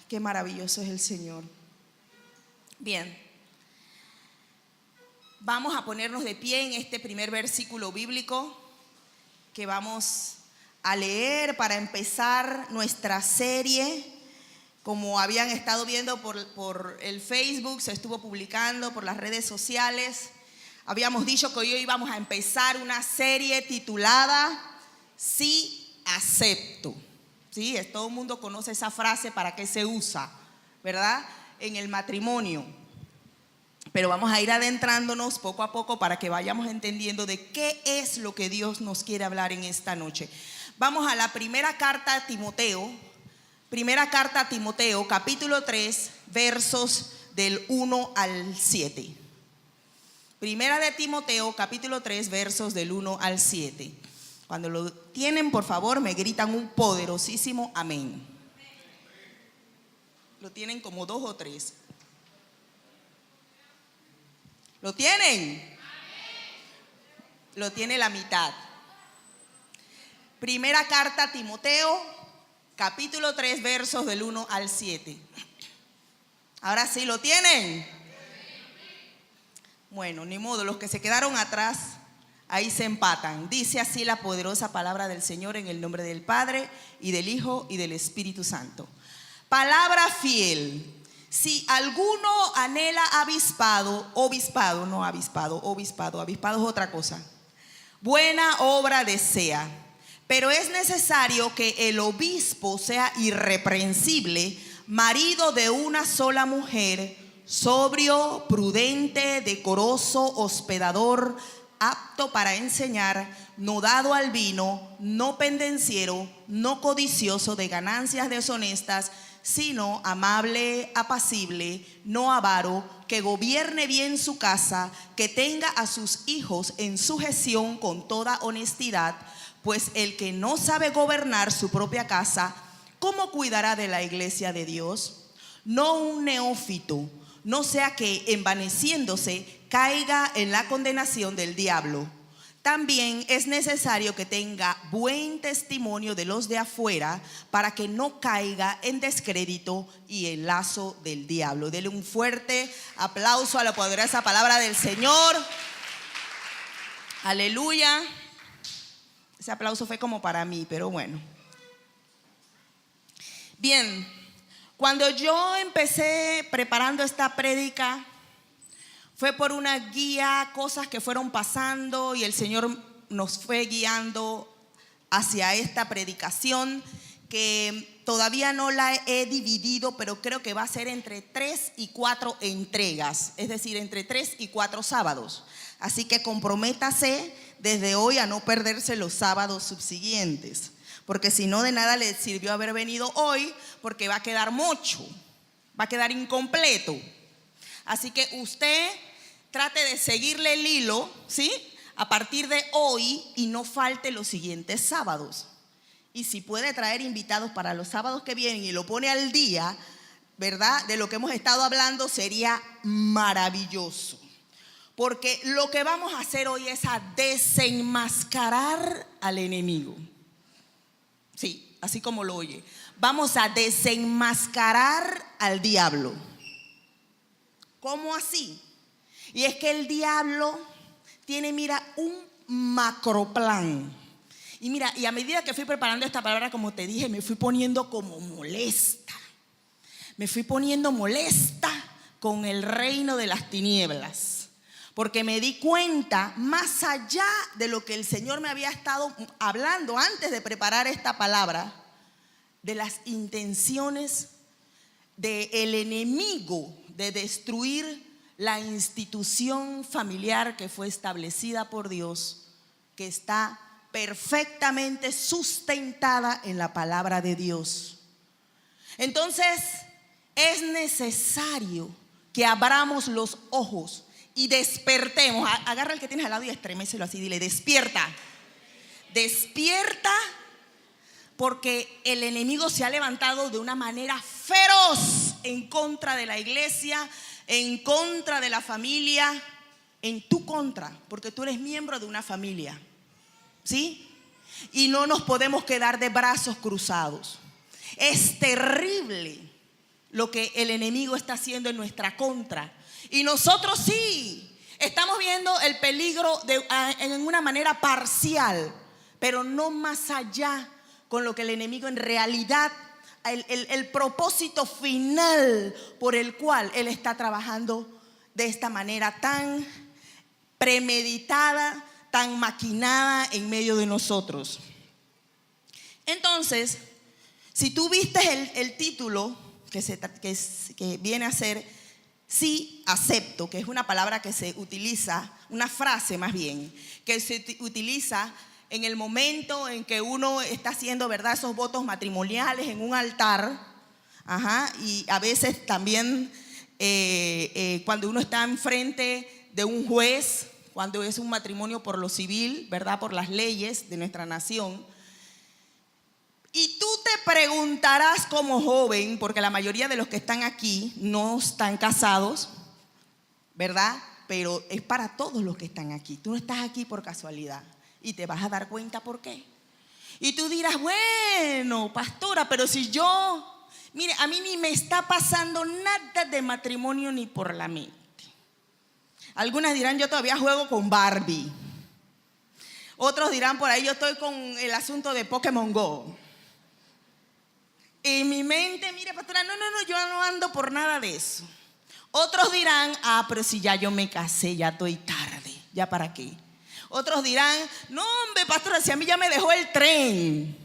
Qué maravilloso es el Señor. Bien, vamos a ponernos de pie en este primer versículo bíblico que vamos a leer para empezar nuestra serie. Como habían estado viendo por el Facebook, se estuvo publicando por las redes sociales. Habíamos dicho que hoy íbamos a empezar una serie titulada Sí acepto. Sí, todo el mundo conoce esa frase, para qué se usa, ¿verdad? En el matrimonio. Pero vamos a ir adentrándonos poco a poco para que vayamos entendiendo de qué es lo que Dios nos quiere hablar en esta noche. Vamos a la primera carta a Timoteo. Primera carta a Timoteo, capítulo 3, versos del 1 al 7. Primera de Timoteo, capítulo 3, versos del 1 al 7. Cuando lo tienen, por favor, me gritan un poderosísimo amén. Lo tienen como 2 o 3. ¿Lo tienen? Lo tiene la mitad. Primera carta a Timoteo, capítulo 3, versos del 1 al 7. Ahora sí, ¿lo tienen? Bueno, ni modo, los que se quedaron atrás, ahí se empatan. Dice así la poderosa palabra del Señor en el nombre del Padre y del Hijo y del Espíritu Santo. Palabra fiel. Si alguno anhela obispado es otra cosa. Buena obra desea. Pero es necesario que el obispo sea irreprensible, marido de una sola mujer, sobrio, prudente, decoroso, hospedador, apto para enseñar, no dado al vino, no pendenciero, no codicioso de ganancias deshonestas, sino amable, apacible, no avaro, que gobierne bien su casa, que tenga a sus hijos en sujeción con toda honestidad, pues el que no sabe gobernar su propia casa, ¿cómo cuidará de la iglesia de Dios? No un neófito, no sea que envaneciéndose caiga en la condenación del diablo. También es necesario que tenga buen testimonio de los de afuera, para que no caiga en descrédito y el lazo del diablo. Dele un fuerte aplauso a la poderosa palabra del Señor. Aleluya. Ese aplauso fue como para mí, pero bueno. Bien, cuando yo empecé preparando esta prédica, fue por una guía, cosas que fueron pasando y el Señor nos fue guiando hacia esta predicación, que todavía no la he dividido, pero creo que va a ser entre 3 y 4 entregas, es decir, entre 3 y 4 sábados. Así que comprométase desde hoy a no perderse los sábados subsiguientes, porque si no, de nada le sirvió haber venido hoy, porque va a quedar mucho, va a quedar incompleto. Así que usted trate de seguirle el hilo, ¿sí? A partir de hoy, y no falte los siguientes sábados. Y si puede traer invitados para los sábados que vienen y lo pone al día, ¿verdad? De lo que hemos estado hablando, sería maravilloso. Porque lo que vamos a hacer hoy es a desenmascarar al enemigo. Sí, así como lo oye. Vamos a desenmascarar al diablo. ¿Cómo así? Y es que el diablo tiene, mira, un macroplan. Y mira, y a medida que fui preparando esta palabra, como te dije, me fui poniendo como molesta. Me fui poniendo molesta con el reino de las tinieblas. Porque me di cuenta, más allá de lo que el Señor me había estado hablando antes de preparar esta palabra, de las intenciones del enemigo de destruir la institución familiar que fue establecida por Dios, que está perfectamente sustentada en la palabra de Dios. Entonces, es necesario que abramos los ojos y despertemos. Agarra el que tienes al lado y estremécelo así, dile: despierta. Despierta, porque el enemigo se ha levantado de una manera feroz en contra de la iglesia, en contra de la familia, en tu contra, porque tú eres miembro de una familia, ¿sí? Y no nos podemos quedar de brazos cruzados. Es terrible lo que el enemigo está haciendo en nuestra contra. Y nosotros sí estamos viendo el peligro en una manera parcial, pero no más allá con lo que el enemigo en realidad, el propósito final por el cual él está trabajando de esta manera tan premeditada, tan maquinada en medio de nosotros. Entonces, si tú viste el título que viene a ser sí acepto, que es una palabra que se utiliza, una frase más bien, que se utiliza en el momento en que uno está haciendo, ¿verdad?, esos votos matrimoniales en un altar, y a veces también cuando uno está enfrente de un juez, cuando es un matrimonio por lo civil, ¿verdad?, por las leyes de nuestra nación. Y tú te preguntarás como joven, porque la mayoría de los que están aquí no están casados, ¿verdad? Pero es para todos los que están aquí. Tú no estás aquí por casualidad y te vas a dar cuenta por qué. Y tú dirás, bueno, pastora, pero si yo, mire, a mí ni me está pasando nada de matrimonio ni por la mente. Algunas dirán, yo todavía juego con Barbie. Otros dirán, por ahí yo estoy con el asunto de Pokémon Go. En mi mente, mire, pastora, no, yo no ando por nada de eso. Otros dirán, pero si ya yo me casé, ya estoy tarde, ¿ya para qué? Otros dirán, no, hombre, pastora, si a mí ya me dejó el tren.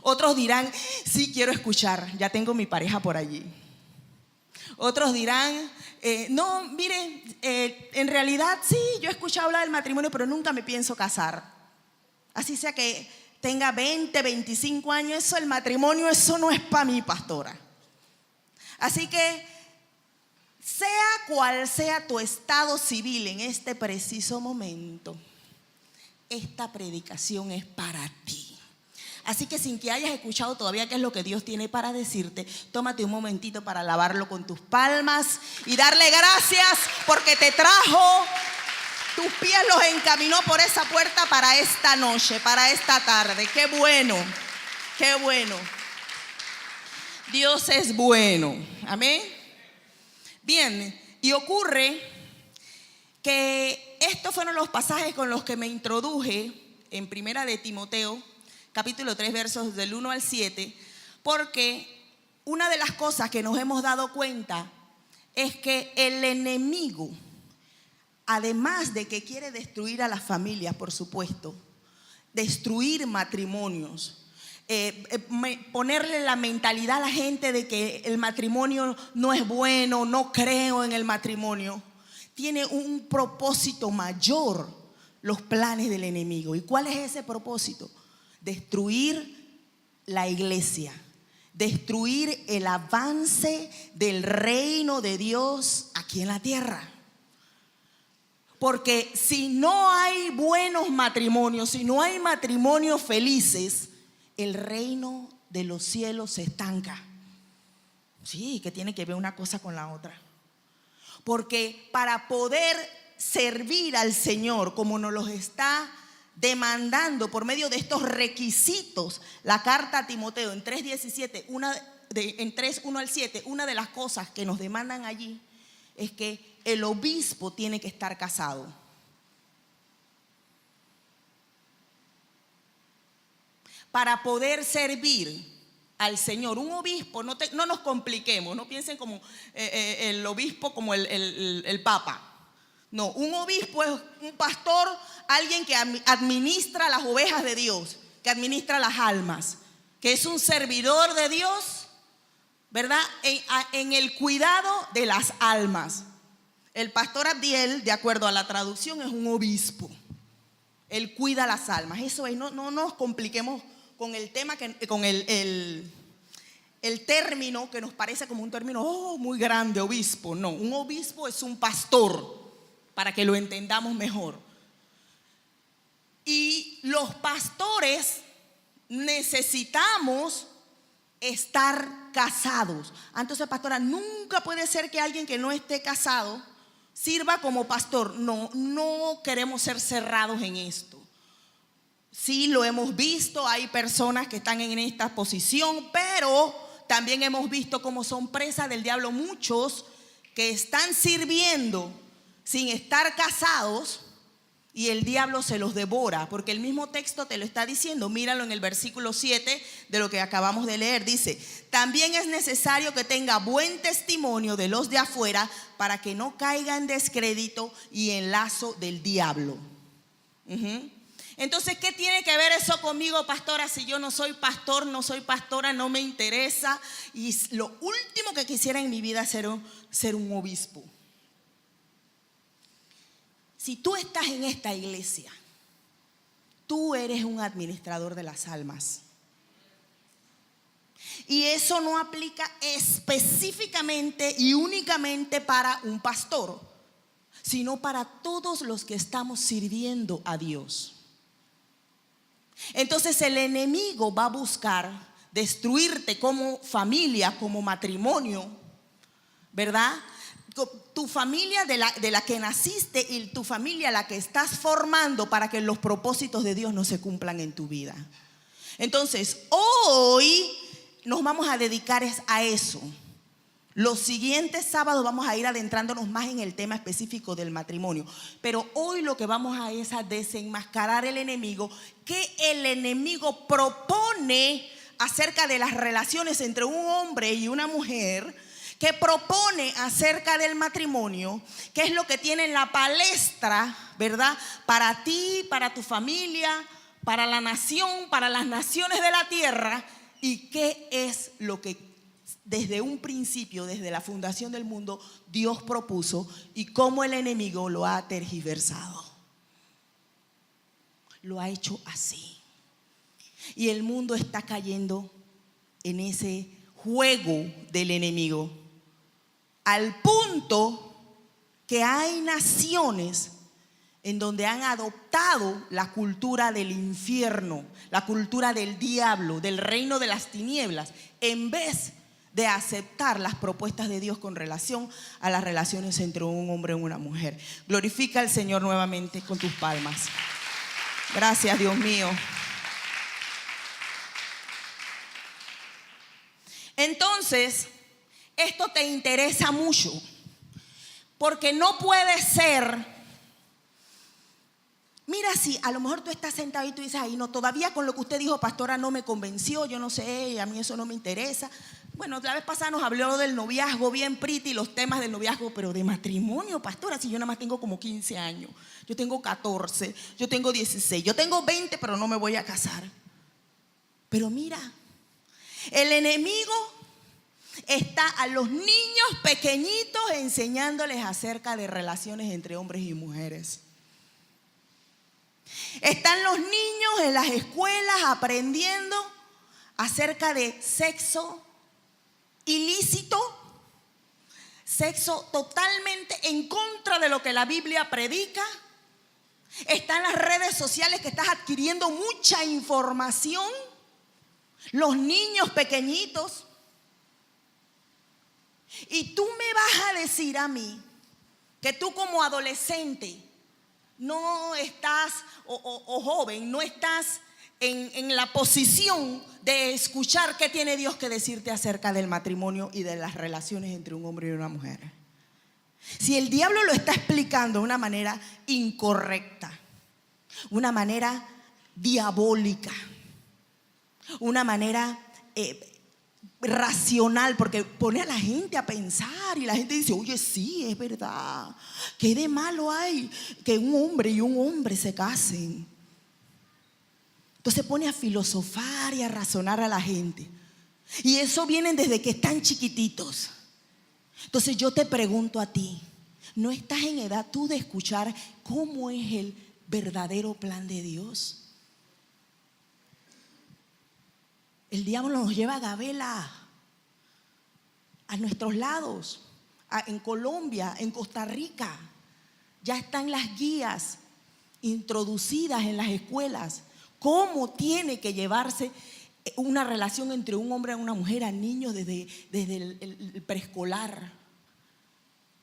Otros dirán, sí, quiero escuchar, ya tengo mi pareja por allí. Otros dirán, no, mire, en realidad sí, yo he escuchado hablar del matrimonio, pero nunca me pienso casar. Así sea que tenga 20, 25 años, eso, el matrimonio, eso no es para mí, pastora. Así que, sea cual sea tu estado civil en este preciso momento, esta predicación es para ti. Así que sin que hayas escuchado todavía qué es lo que Dios tiene para decirte, tómate un momentito para alabarlo con tus palmas y darle gracias porque te trajo. Tus pies los encaminó por esa puerta para esta noche, para esta tarde. ¡Qué bueno! ¡Qué bueno! Dios es bueno. Amén. Bien, y ocurre que estos fueron los pasajes con los que me introduje en Primera de Timoteo, capítulo 3, versos del 1 al 7, porque una de las cosas que nos hemos dado cuenta es que el enemigo, además de que quiere destruir a las familias, por supuesto, destruir matrimonios, ponerle la mentalidad a la gente de que el matrimonio no es bueno, no creo en el matrimonio, tiene un propósito mayor, los planes del enemigo. ¿Y cuál es ese propósito? Destruir la iglesia, destruir el avance del reino de Dios aquí en la tierra. Porque si no hay buenos matrimonios, si no hay matrimonios felices, el reino de los cielos se estanca. Sí, que tiene que ver una cosa con la otra. Porque para poder servir al Señor como nos los está demandando por medio de estos requisitos, la carta a Timoteo en 3:17, en 3:1 al 7, una de las cosas que nos demandan allí es que el obispo tiene que estar casado. Para poder servir al Señor, un obispo, no nos compliquemos, no piensen como el obispo como el papa. No, un obispo es un pastor, alguien que administra las ovejas de Dios, que administra las almas, que es un servidor de Dios, ¿verdad? En el cuidado de las almas. El pastor Abdiel, de acuerdo a la traducción, es un obispo. Él cuida las almas. Eso es, no nos compliquemos con el tema, con el término que nos parece como un término muy grande, obispo. No, un obispo es un pastor, para que lo entendamos mejor. Y los pastores necesitamos estar casados. Entonces, pastora, nunca puede ser que alguien que no esté casado sirva como pastor. No queremos ser cerrados en esto. Sí, lo hemos visto, hay personas que están en esta posición, pero también hemos visto cómo son presas del diablo muchos que están sirviendo sin estar casados y el diablo se los devora, porque el mismo texto te lo está diciendo. Míralo en el versículo 7 de lo que acabamos de leer. Dice: también es necesario que tenga buen testimonio de los de afuera para que no caiga en descrédito y en lazo del diablo. Entonces, ¿qué tiene que ver eso conmigo, pastora? Si yo no soy pastor, no soy pastora, no me interesa. Y lo último que quisiera en mi vida es ser un obispo. Si tú estás en esta iglesia, tú eres un administrador de las almas. Y eso no aplica específicamente y únicamente para un pastor, sino para todos los que estamos sirviendo a Dios. Entonces el enemigo va a buscar destruirte como familia, como matrimonio, ¿verdad? Tu familia de la que naciste y tu familia la que estás formando para que los propósitos de Dios no se cumplan en tu vida. Entonces hoy nos vamos a dedicar a eso. Los siguientes sábados vamos a ir adentrándonos más en el tema específico del matrimonio. Pero hoy lo que vamos a es a desenmascarar el enemigo, que el enemigo propone acerca de las relaciones entre un hombre y una mujer, que propone acerca del matrimonio, qué es lo que tiene en la palestra, ¿verdad? Para ti, para tu familia, para la nación, para las naciones de la tierra, y qué es lo que desde un principio, desde la fundación del mundo, Dios propuso y cómo el enemigo lo ha tergiversado. Lo ha hecho así. Y el mundo está cayendo en ese juego del enemigo, al punto que hay naciones en donde han adoptado la cultura del infierno, la cultura del diablo, del reino de las tinieblas, en vez de aceptar las propuestas de Dios con relación a las relaciones entre un hombre y una mujer. Glorifica al Señor nuevamente con tus palmas. Gracias, Dios mío. Entonces, esto te interesa mucho, porque no puede ser. Mira, si a lo mejor tú estás sentado y tú dices: ay, no, todavía con lo que usted dijo, pastora, no me convenció, yo no sé, a mí eso no me interesa. Bueno, la vez pasada nos habló del noviazgo, bien pretty, los temas del noviazgo, pero de matrimonio, pastora, si yo nada más tengo como 15 años, yo tengo 14, yo tengo 16, yo tengo 20, pero no me voy a casar. Pero mira, el enemigo está a los niños pequeñitos enseñándoles acerca de relaciones entre hombres y mujeres. Están los niños en las escuelas aprendiendo acerca de sexo ilícito, sexo totalmente en contra de lo que la Biblia predica. Están las redes sociales que estás adquiriendo mucha información. Los niños pequeñitos. Y tú me vas a decir a mí que tú como adolescente no estás, o joven, no estás en la posición de escuchar qué tiene Dios que decirte acerca del matrimonio y de las relaciones entre un hombre y una mujer. Si el diablo lo está explicando de una manera incorrecta, una manera diabólica, una manera racional, porque pone a la gente a pensar y la gente dice: oye, sí, es verdad, ¿qué de malo hay que un hombre y un hombre se casen? Entonces pone a filosofar y a razonar a la gente, y eso viene desde que están chiquititos. Entonces yo te pregunto a ti, ¿no estás en edad tú de escuchar cómo es el verdadero plan de Dios? El diablo nos lleva a gabela a nuestros lados, en Colombia, en Costa Rica. Ya están las guías introducidas en las escuelas. ¿Cómo tiene que llevarse una relación entre un hombre y una mujer a niños desde el preescolar?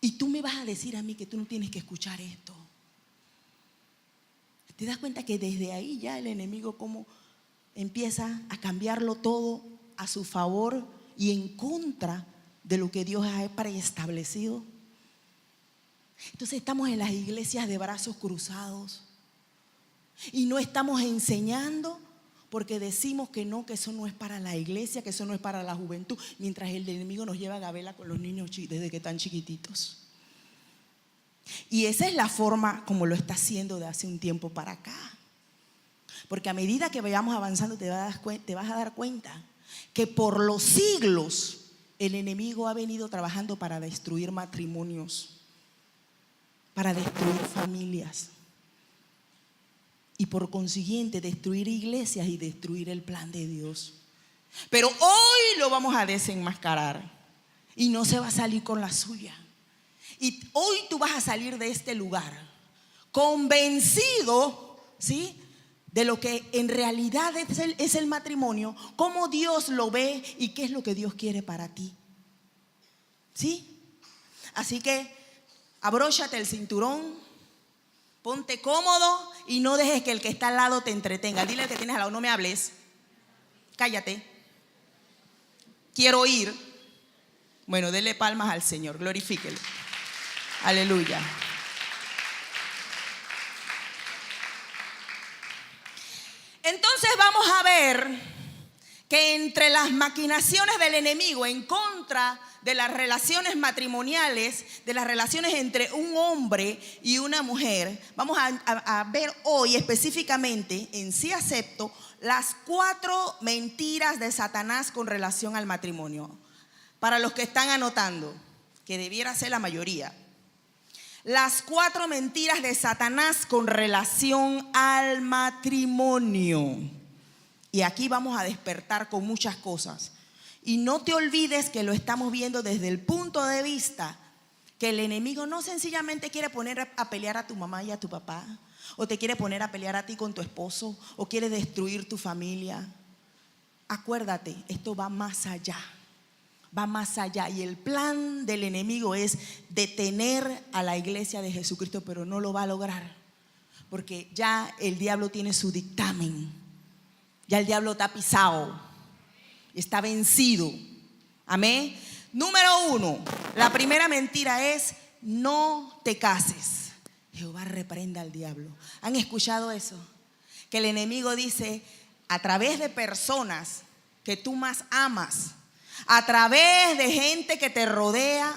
Y tú me vas a decir a mí que tú no tienes que escuchar esto. ¿Te das cuenta que desde ahí ya el enemigo como empieza a cambiarlo todo a su favor y en contra de lo que Dios ha preestablecido? Entonces estamos en las iglesias de brazos cruzados y no estamos enseñando porque decimos que no, que eso no es para la iglesia, que eso no es para la juventud, mientras el enemigo nos lleva a gabela con los niños desde que están chiquititos. Y esa es la forma como lo está haciendo de hace un tiempo para acá. Porque a medida que vayamos avanzando te vas a dar cuenta que por los siglos el enemigo ha venido trabajando para destruir matrimonios, para destruir familias y por consiguiente destruir iglesias y destruir el plan de Dios. Pero hoy lo vamos a desenmascarar y no se va a salir con la suya. Y hoy tú vas a salir de este lugar convencido, ¿sí?, de lo que en realidad es el matrimonio, cómo Dios lo ve y qué es lo que Dios quiere para ti. ¿Sí? Así que abróchate el cinturón, ponte cómodo y no dejes que el que está al lado te entretenga. Dile al que tienes al lado: no me hables, cállate, quiero oír. Bueno, dele palmas al Señor, glorifíquelo. Aleluya. Entonces vamos a ver que entre las maquinaciones del enemigo en contra de las relaciones matrimoniales, de las relaciones entre un hombre y una mujer, vamos a ver hoy específicamente en Sí Acepto las 4 mentiras de Satanás con relación al matrimonio. Para los que están anotando, que debiera ser la mayoría. Las 4 mentiras de Satanás con relación al matrimonio. Y aquí vamos a despertar con muchas cosas. Y no te olvides que lo estamos viendo desde el punto de vista que el enemigo no sencillamente quiere poner a pelear a tu mamá y a tu papá, o te quiere poner a pelear a ti con tu esposo, o quiere destruir tu familia. Acuérdate, esto va más allá. Va más allá y el plan del enemigo es detener a la iglesia de Jesucristo, pero no lo va a lograr porque ya el diablo tiene su dictamen, ya el diablo está pisado, está vencido. Amén. Número 1, la primera mentira es: no te cases. Jehová reprenda al diablo. ¿Han escuchado eso? Que el enemigo dice: a través de personas que tú más amas, a través de gente que te rodea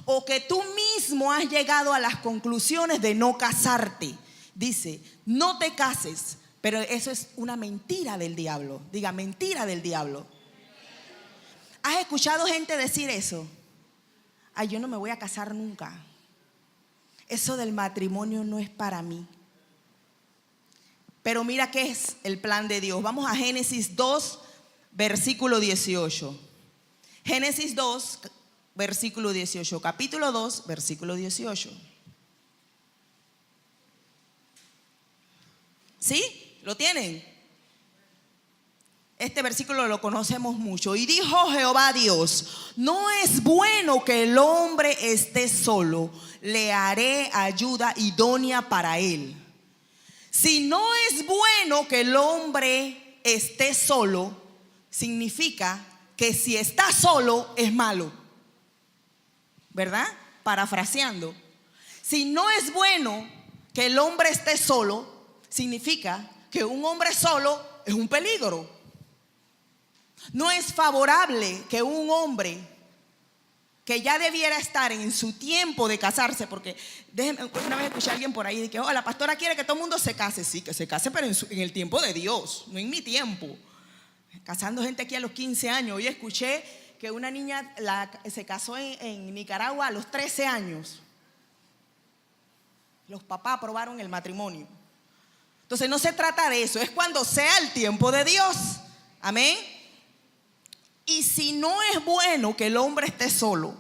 o que tú mismo has llegado a las conclusiones de no casarte. Dice: no te cases. Pero eso es una mentira del diablo. Diga: mentira del diablo. ¿Has escuchado gente decir eso? Ay, yo no me voy a casar nunca. Eso del matrimonio no es para mí. Pero mira qué es el plan de Dios. Vamos a Génesis 2, versículo 18. Génesis 2, versículo 18. Capítulo 2, versículo 18. ¿Sí? ¿Lo tienen? Este versículo lo conocemos mucho. Y dijo Jehová Dios: no es bueno que el hombre esté solo, le haré ayuda idónea para él. Si no es bueno que el hombre esté solo, significa que si está solo es malo, ¿verdad? Parafraseando, si no es bueno que el hombre esté solo, significa que un hombre solo es un peligro. No es favorable que un hombre que ya debiera estar en su tiempo de casarse, porque una vez escuché a alguien por ahí de que: oh, la pastora quiere que todo el mundo se case. Sí, que se case, pero en el tiempo de Dios, no en mi tiempo. Casando gente aquí a los 15 años. Hoy escuché que una niña se casó en Nicaragua a los 13 años. Los papás aprobaron el matrimonio. Entonces no se trata de eso, es cuando sea el tiempo de Dios. Amén. Y si no es bueno que el hombre esté solo,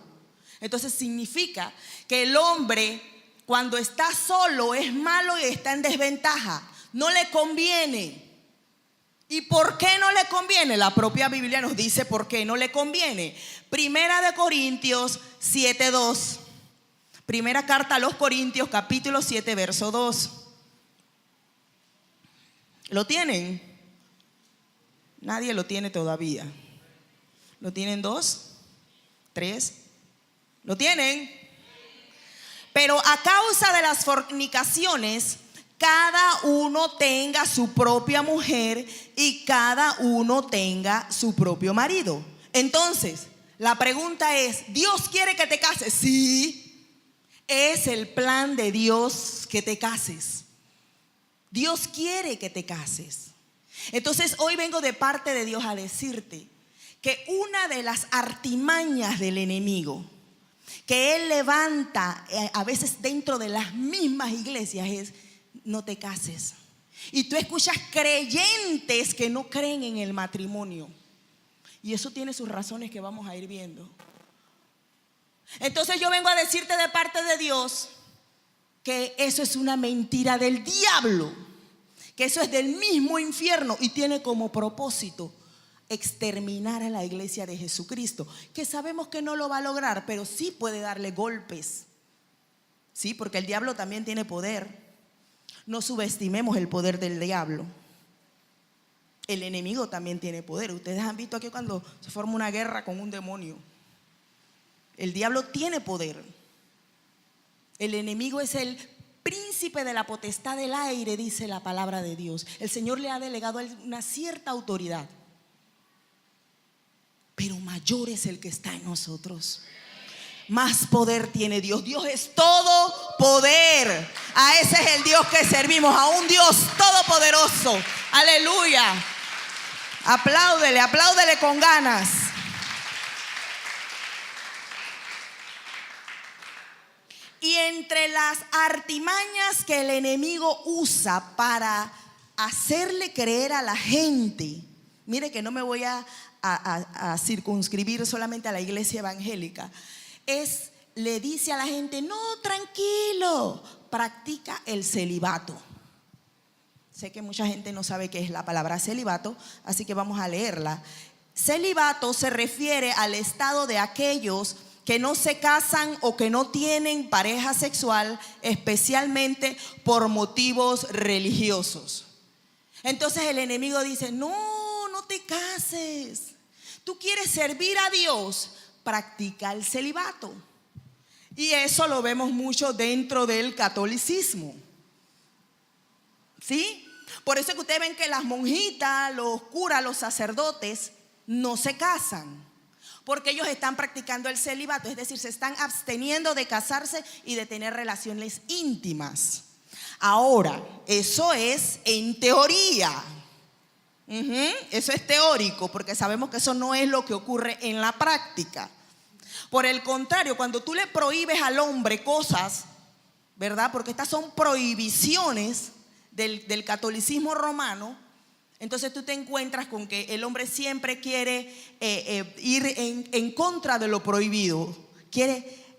entonces significa que el hombre cuando está solo es malo y está en desventaja. No le conviene. ¿Y por qué no le conviene? La propia Biblia nos dice por qué no le conviene. Primera de Corintios 7:2. Primera carta a los Corintios, capítulo 7, verso 2. ¿Lo tienen? Nadie lo tiene todavía. ¿Lo tienen 2? 3. ¿Lo tienen? Pero a causa de las fornicaciones, cada uno tenga su propia mujer y cada uno tenga su propio marido. Entonces, la pregunta es, ¿Dios quiere que te cases? Sí, es el plan de Dios que te cases. Dios quiere que te cases. Entonces, hoy vengo de parte de Dios a decirte que una de las artimañas del enemigo que él levanta a veces dentro de las mismas iglesias es: no te cases. Y tú escuchas creyentes que no creen en el matrimonio, y eso tiene sus razones que vamos a ir viendo. Entonces yo vengo a decirte de parte de Dios que eso es una mentira del diablo, que eso es del mismo infierno y tiene como propósito exterminar a la iglesia de Jesucristo, que sabemos que no lo va a lograr, pero sí puede darle golpes. Sí, porque el diablo también tiene poder. No subestimemos el poder del diablo. El enemigo también tiene poder. Ustedes han visto aquí cuando se forma una guerra con un demonio. El diablo tiene poder. El enemigo es el príncipe de la potestad del aire, dice la palabra de Dios. El Señor le ha delegado a él una cierta autoridad, pero mayor es el que está en nosotros. Más poder tiene Dios. Dios es todo poder. A ese es el Dios que servimos, a un Dios todopoderoso. Aleluya. Apláudele, apláudele con ganas. Y entre las artimañas que el enemigo usa para hacerle creer a la gente, mire que no me voy a circunscribir solamente a la iglesia evangélica, le dice a la gente: no, tranquilo, practica el celibato. Sé que mucha gente no sabe qué es la palabra celibato, así que vamos a leerla. Celibato se refiere al estado de aquellos que no se casan o que no tienen pareja sexual, especialmente por motivos religiosos. Entonces el enemigo dice: no, no te cases. Tú quieres servir a Dios, practica el celibato. Y eso lo vemos mucho dentro del catolicismo. ¿Sí? Por eso es que ustedes ven que las monjitas, los curas, los sacerdotes no se casan, porque ellos están practicando el celibato, es decir, se están absteniendo de casarse y de tener relaciones íntimas. Ahora, eso es en teoría. Eso es teórico, porque sabemos que eso no es lo que ocurre en la práctica. Por el contrario, cuando tú le prohíbes al hombre cosas, ¿verdad? Porque estas son prohibiciones del catolicismo romano. Entonces tú te encuentras con que el hombre siempre quiere ir en contra de lo prohibido.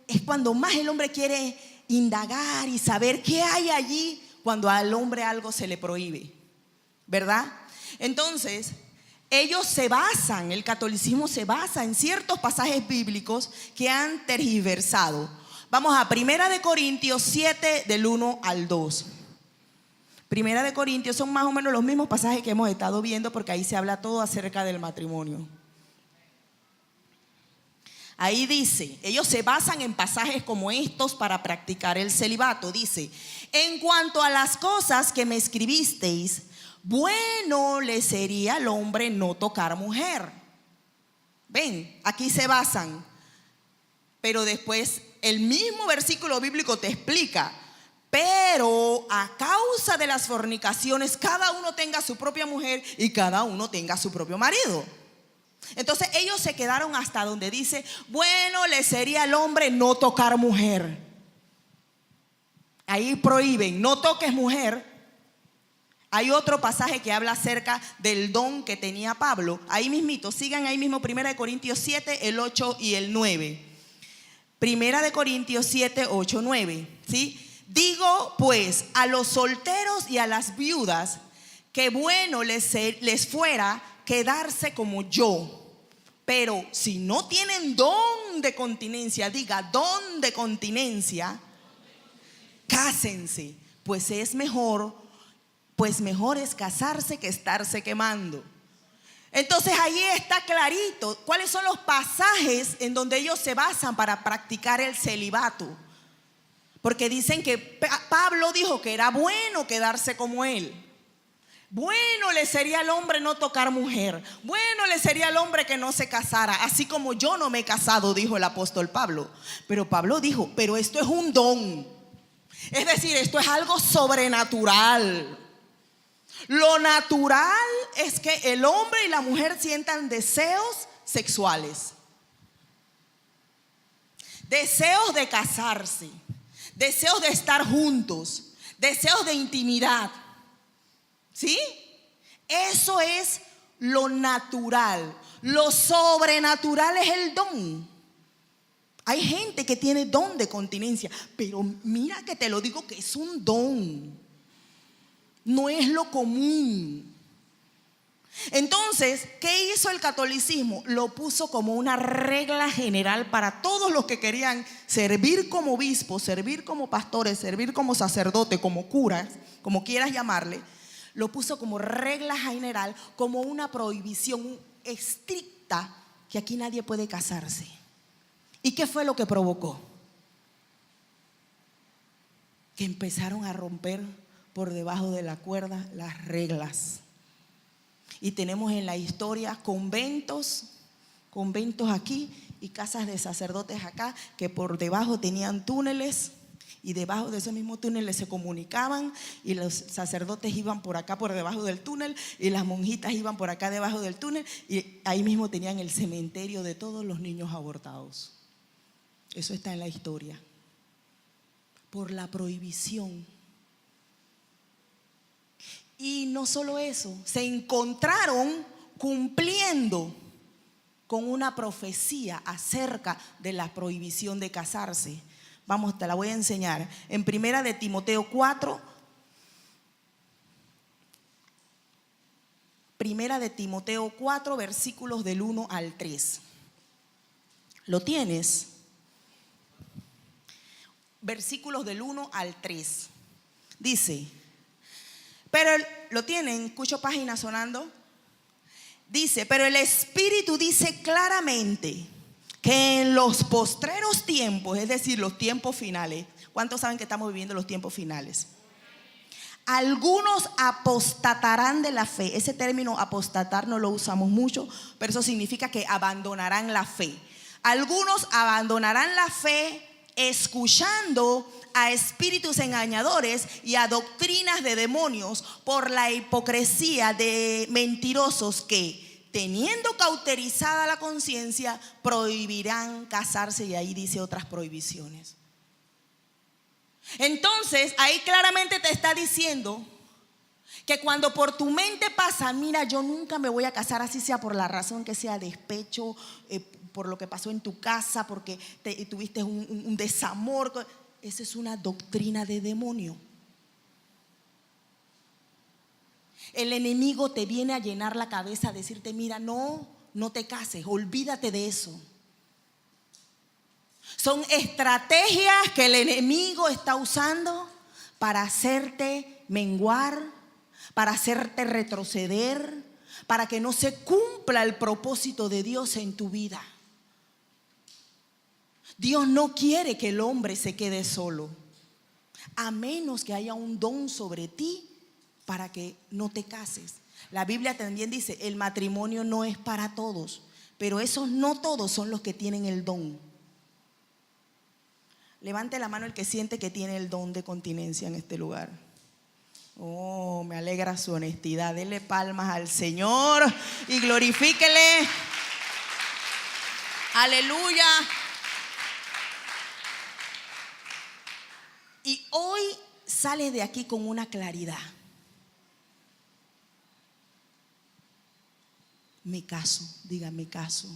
Es cuando más el hombre quiere indagar y saber qué hay allí cuando al hombre algo se le prohíbe, ¿verdad? Entonces, el catolicismo se basa en ciertos pasajes bíblicos que han tergiversado. Vamos a 1 Corintios 7, del 1 al 2. 1 Corintios son más o menos los mismos pasajes que hemos estado viendo, porque ahí se habla todo acerca del matrimonio. Ahí dice, ellos se basan en pasajes como estos para practicar el celibato. Dice: en cuanto a las cosas que me escribisteis, bueno le sería al hombre no tocar mujer. Ven, aquí se basan. Pero después el mismo versículo bíblico te explica: pero a causa de las fornicaciones, cada uno tenga su propia mujer y cada uno tenga su propio marido. Entonces ellos se quedaron hasta donde dice: bueno le sería al hombre no tocar mujer. Ahí prohíben: no toques mujer. Hay otro pasaje que habla acerca del don que tenía Pablo. Ahí mismito, sigan ahí mismo, 1 Corintios 7, el 8 y el 9. 1 Corintios 7, 8, 9. ¿Sí? Digo pues a los solteros y a las viudas que bueno les fuera quedarse como yo. Pero si no tienen don de continencia, diga don de continencia, cásense, pues es mejor pues mejor es casarse que estarse quemando. Entonces ahí está clarito cuáles son los pasajes en donde ellos se basan para practicar el celibato. Porque dicen que Pablo dijo que era bueno quedarse como él. Bueno le sería al hombre no tocar mujer. Bueno le sería al hombre que no se casara. Así como yo no me he casado, dijo el apóstol Pablo. Pero Pablo dijo, pero esto es un don. Es decir, esto es algo sobrenatural. Lo natural es que el hombre y la mujer sientan deseos sexuales. Deseos de casarse. Deseos de estar juntos. Deseos de intimidad. ¿Sí? Eso es lo natural. Lo sobrenatural es el don. Hay gente que tiene don de continencia, pero mira que te lo digo que es un don. No es lo común. Entonces, ¿qué hizo el catolicismo? Lo puso como una regla general para todos los que querían servir como obispos, servir como pastores, servir como sacerdote, como curas, como quieras llamarle. Lo puso como regla general, como una prohibición estricta, que aquí nadie puede casarse. ¿Y qué fue lo que provocó? Que empezaron a romper por debajo de la cuerda las reglas. Y tenemos en la historia conventos aquí y casas de sacerdotes acá, que por debajo tenían túneles. Y debajo de esos mismos túneles se comunicaban, y los sacerdotes iban por acá por debajo del túnel, y las monjitas iban por acá debajo del túnel, y ahí mismo tenían el cementerio de todos los niños abortados. Eso está en la historia. Por la prohibición. Y no solo eso, se encontraron cumpliendo con una profecía acerca de la prohibición de casarse. Vamos, te la voy a enseñar. En Primera de Timoteo 4. Primera de Timoteo 4, versículos del 1 al 3. ¿Lo tienes? Versículos del 1 al 3. Dice, pero ¿lo tienen? ¿Escucho página sonando? Dice, pero el Espíritu dice claramente que en los postreros tiempos, es decir, los tiempos finales. ¿Cuántos saben que estamos viviendo los tiempos finales? Algunos apostatarán de la fe. Ese término apostatar no lo usamos mucho, pero eso significa que abandonarán la fe. Algunos abandonarán la fe escuchando a espíritus engañadores y a doctrinas de demonios por la hipocresía de mentirosos que, teniendo cauterizada la conciencia, prohibirán casarse. Y ahí dice otras prohibiciones. Entonces ahí claramente te está diciendo que cuando por tu mente pasa, mira, yo nunca me voy a casar, así sea por la razón que sea, despecho, por lo que pasó en tu casa, porque tuviste un desamor, esa es una doctrina de demonio. El enemigo te viene a llenar la cabeza, a decirte, mira, no te cases, olvídate de eso. Son estrategias que el enemigo está usando para hacerte menguar, para hacerte retroceder, para que no se cumpla el propósito de Dios en tu vida. Dios no quiere que el hombre se quede solo, a menos que haya un don sobre ti para que no te cases. La Biblia también dice, el matrimonio no es para todos, pero esos no todos son los que tienen el don. Levante la mano el que siente que tiene el don de continencia en este lugar. Oh, me alegra su honestidad. Dele palmas al Señor y glorifíquele. Aleluya. Y hoy sale de aquí con una claridad. Me caso, diga me caso.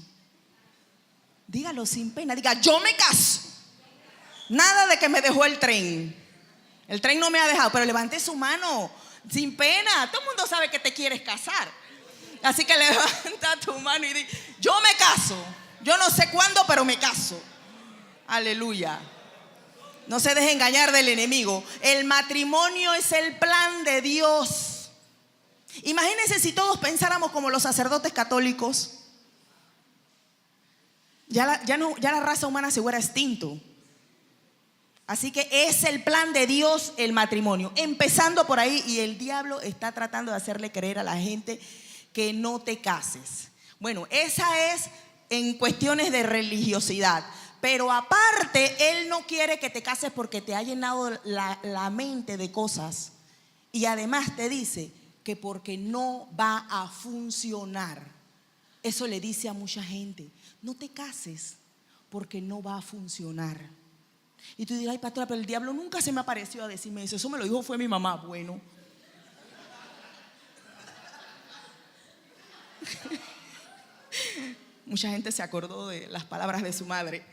Dígalo sin pena, diga yo me caso. Nada de que me dejó el tren. El tren no me ha dejado, pero levante su mano sin pena. Todo el mundo sabe que te quieres casar. Así que levanta tu mano y di, yo me caso. Yo no sé cuándo, pero me caso. Aleluya. No se deje engañar del enemigo. El matrimonio es el plan de Dios. Imagínense si todos pensáramos como los sacerdotes católicos. Ya la raza humana se hubiera extinto. Así que es el plan de Dios el matrimonio, empezando por ahí, y el diablo está tratando de hacerle creer a la gente que no te cases. Bueno, esa es en cuestiones de religiosidad, pero aparte él no quiere que te cases porque te ha llenado la mente de cosas, y además te dice que porque no va a funcionar. Eso le dice a mucha gente: no te cases porque no va a funcionar. Y tú dirás: ay, pastora, pero el diablo nunca se me apareció a decirme eso. Eso me lo dijo fue mi mamá. Bueno, mucha gente se acordó de las palabras de su madre.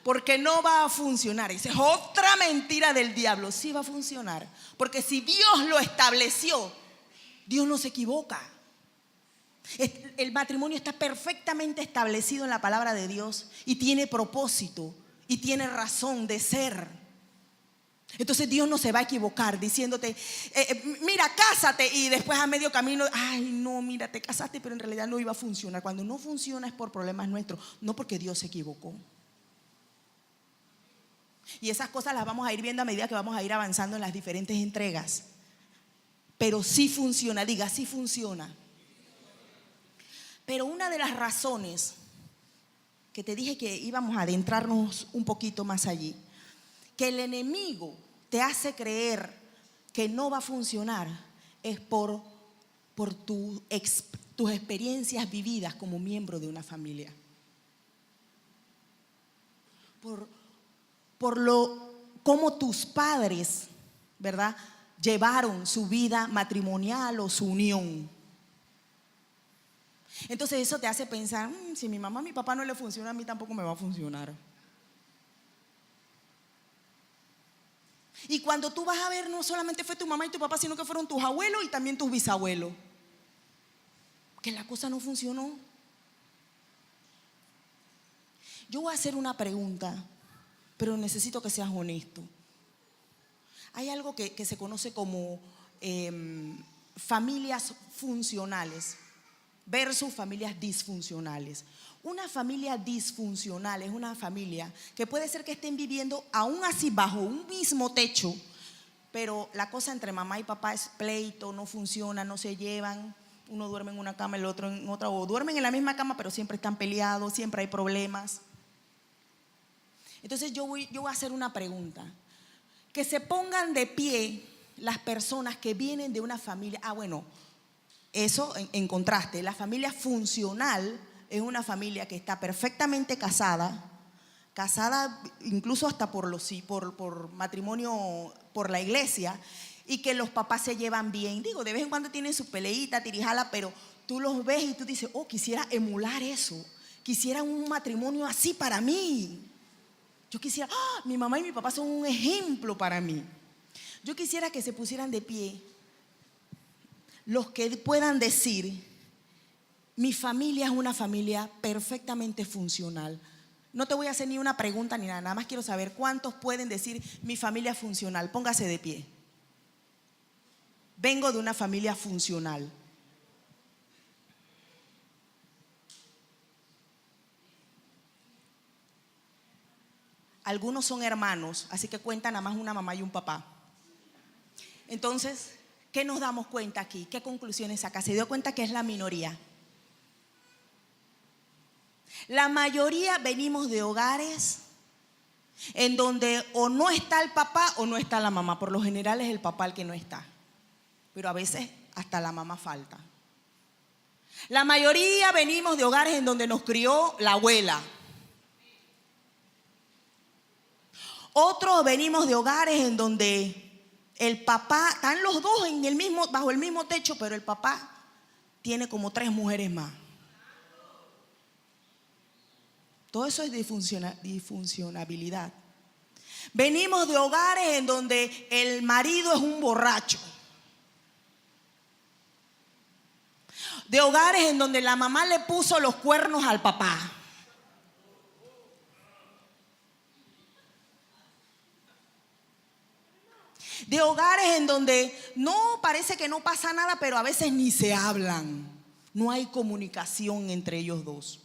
Porque no va a funcionar. Esa es otra mentira del diablo. Sí va a funcionar, porque si Dios lo estableció, Dios no se equivoca. El matrimonio está perfectamente establecido en la palabra de Dios y tiene propósito y tiene razón de ser. Entonces Dios no se va a equivocar diciéndote: mira, cásate, y después a medio camino: ay, no, mira, te casaste, pero en realidad no iba a funcionar. Cuando no funciona es por problemas nuestros, no porque Dios se equivocó. Y esas cosas las vamos a ir viendo a medida que vamos a ir avanzando en las diferentes entregas. Pero sí funciona, diga, sí funciona. Pero una de las razones que te dije que íbamos a adentrarnos un poquito más allí, que el enemigo te hace creer que no va a funcionar, es por tus experiencias vividas como miembro de una familia. Cómo tus padres, ¿verdad?, llevaron su vida matrimonial o su unión. Entonces eso te hace pensar: si a mi mamá, a mi papá no le funciona, a mí tampoco me va a funcionar. Y cuando tú vas a ver, no solamente fue tu mamá y tu papá, sino que fueron tus abuelos y también tus bisabuelos, que la cosa no funcionó. Yo voy a hacer una pregunta, pero necesito que seas honesto. Hay algo que se conoce como familias funcionales versus familias disfuncionales. Una familia disfuncional es una familia que puede ser que estén viviendo aún así bajo un mismo techo, pero la cosa entre mamá y papá es pleito, no funciona, no se llevan. Uno duerme en una cama, el otro en otra, o duermen en la misma cama, pero siempre están peleados, siempre hay problemas. Entonces yo voy a hacer una pregunta. Que se pongan de pie las personas que vienen de una familia. Bueno, eso en contraste. La familia funcional es una familia que está perfectamente casada incluso hasta por matrimonio, por la iglesia, y que los papás se llevan bien. Digo, de vez en cuando tienen su peleita, tirijala, pero tú los ves y tú dices: oh, quisiera emular eso, quisiera un matrimonio así para mí. Yo quisiera, mi mamá y mi papá son un ejemplo para mí. Yo quisiera que se pusieran de pie los que puedan decir: mi familia es una familia perfectamente funcional. No te voy a hacer ni una pregunta ni nada, nada más quiero saber cuántos pueden decir: mi familia es funcional. Póngase de pie. Vengo de una familia funcional. Algunos son hermanos, así que cuentan nada más una mamá y un papá. Entonces, ¿qué nos damos cuenta aquí? ¿Qué conclusiones saca? Se dio cuenta que es la minoría. La mayoría venimos de hogares en donde o no está el papá o no está la mamá. Por lo general es el papá el que no está, pero a veces hasta la mamá falta. La mayoría venimos de hogares en donde nos crió la abuela. Otros venimos de hogares en donde el papá, están los dos bajo el mismo techo, pero el papá tiene como 3 mujeres más. Todo eso es disfuncionabilidad. Venimos de hogares en donde el marido es un borracho. De hogares en donde la mamá le puso los cuernos al papá. De hogares en donde no parece que no pasa nada, pero a veces ni se hablan. No hay comunicación entre ellos dos.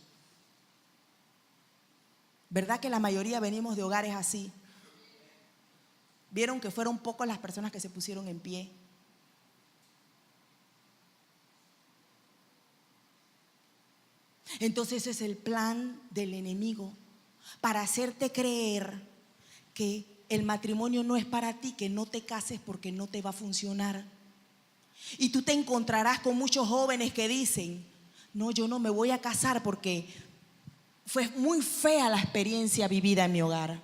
¿Verdad que la mayoría venimos de hogares así? Vieron que fueron pocas las personas que se pusieron en pie. Entonces ese es el plan del enemigo, para hacerte creer que el matrimonio no es para ti, que no te cases porque no te va a funcionar. Y tú te encontrarás con muchos jóvenes que dicen: no, yo no me voy a casar porque fue muy fea la experiencia vivida en mi hogar.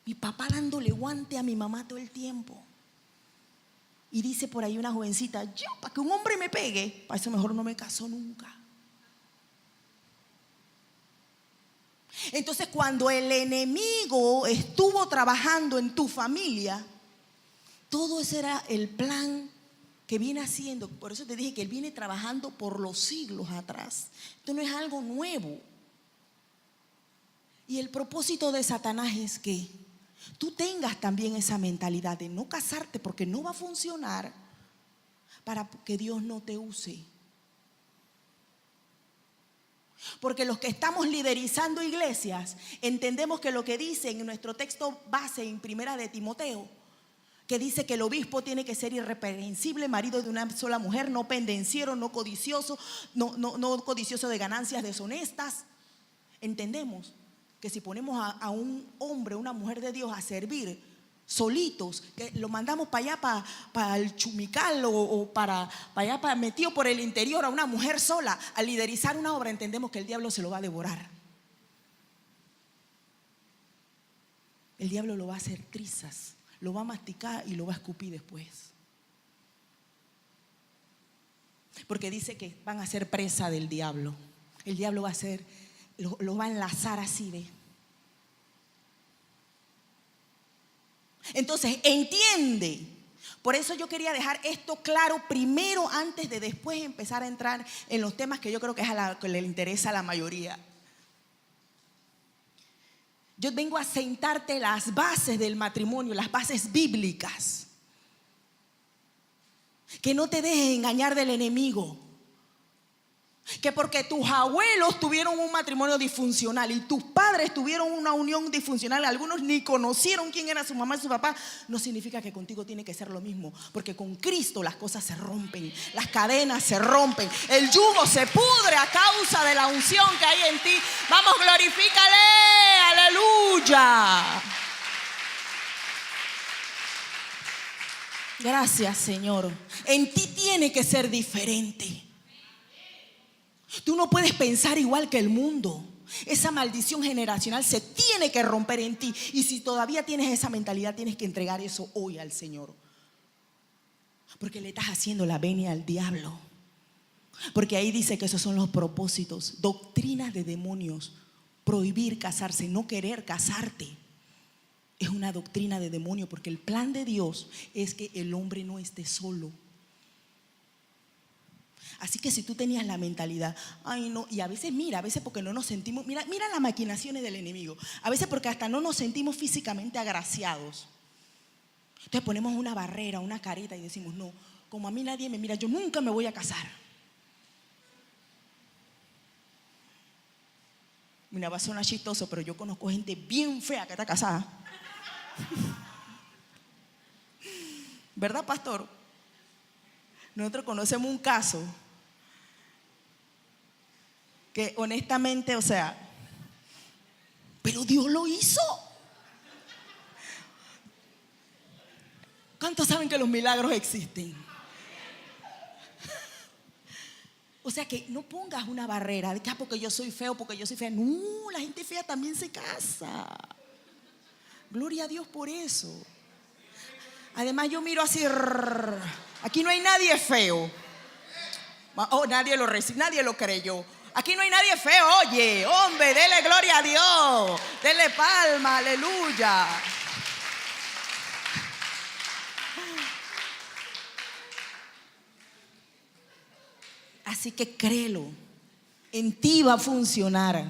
Mi papá dándole guante a mi mamá todo el tiempo. Y dice por ahí una jovencita: yo, para que un hombre me pegue, para eso mejor no me caso nunca. Entonces, cuando el enemigo estuvo trabajando en tu familia, todo ese era el plan que viene haciendo. Por eso te dije que él viene trabajando por los siglos atrás. Esto no es algo nuevo. Y el propósito de Satanás es que tú tengas también esa mentalidad de no casarte porque no va a funcionar, para que Dios no te use. Porque los que estamos liderizando iglesias entendemos que lo que dice en nuestro texto base en Primera de Timoteo, que dice que el obispo tiene que ser irreprensible, marido de una sola mujer, no pendenciero, no codicioso, no codicioso de ganancias deshonestas. Entendemos que si ponemos a un hombre, una mujer de Dios a servir solitos, que lo mandamos para allá, para el Chumical o para allá, metido por el interior, a una mujer sola, a liderizar una obra, entendemos que el diablo se lo va a devorar. El diablo lo va a hacer trizas, lo va a masticar y lo va a escupir después. Porque dice que van a ser presa del diablo. El diablo va a ser, lo va a enlazar así, ¿ve? Entonces, entiende. Por eso yo quería dejar esto claro primero, antes de después empezar a entrar en los temas que yo creo que es a la que le interesa a la mayoría. Yo vengo a sentarte las bases del matrimonio, las bases bíblicas. Que no te dejes engañar del enemigo. Que porque tus abuelos tuvieron un matrimonio disfuncional y tus padres tuvieron una unión disfuncional, algunos ni conocieron quién era su mamá y su papá, no significa que contigo tiene que ser lo mismo. Porque con Cristo las cosas se rompen, las cadenas se rompen, el yugo se pudre a causa de la unción que hay en ti. Vamos, glorifícale, aleluya. Gracias, Señor. En ti tiene que ser diferente. Tú no puedes pensar igual que el mundo. Esa maldición generacional se tiene que romper en ti. Y si todavía tienes esa mentalidad, tienes que entregar eso hoy al Señor. Porque le estás haciendo la venia al diablo. Porque ahí dice que esos son los propósitos, doctrinas de demonios. Prohibir casarse, no querer casarte, es una doctrina de demonio. Porque el plan de Dios es que el hombre no esté solo. Así que si tú tenías la mentalidad, ay no, y a veces porque no nos sentimos, mira las maquinaciones del enemigo, a veces porque hasta no nos sentimos físicamente agraciados. Entonces ponemos una barrera, una careta y decimos: no, como a mí nadie me mira, yo nunca me voy a casar. Mira, va a sonar chistoso, pero yo conozco gente bien fea que está casada. ¿Verdad, pastor? Nosotros conocemos un caso que honestamente, o sea, pero Dios lo hizo. ¿Cuántos saben que los milagros existen? O sea, que no pongas una barrera de que porque yo soy feo, porque yo soy fea. No, la gente fea también se casa. Gloria a Dios por eso. Además yo miro así, aquí no hay nadie feo. Oh, nadie lo recibe, nadie lo creyó. Aquí no hay nadie feo. Oye, hombre, dele gloria a Dios, dele palma, aleluya. Así que créelo, en ti va a funcionar.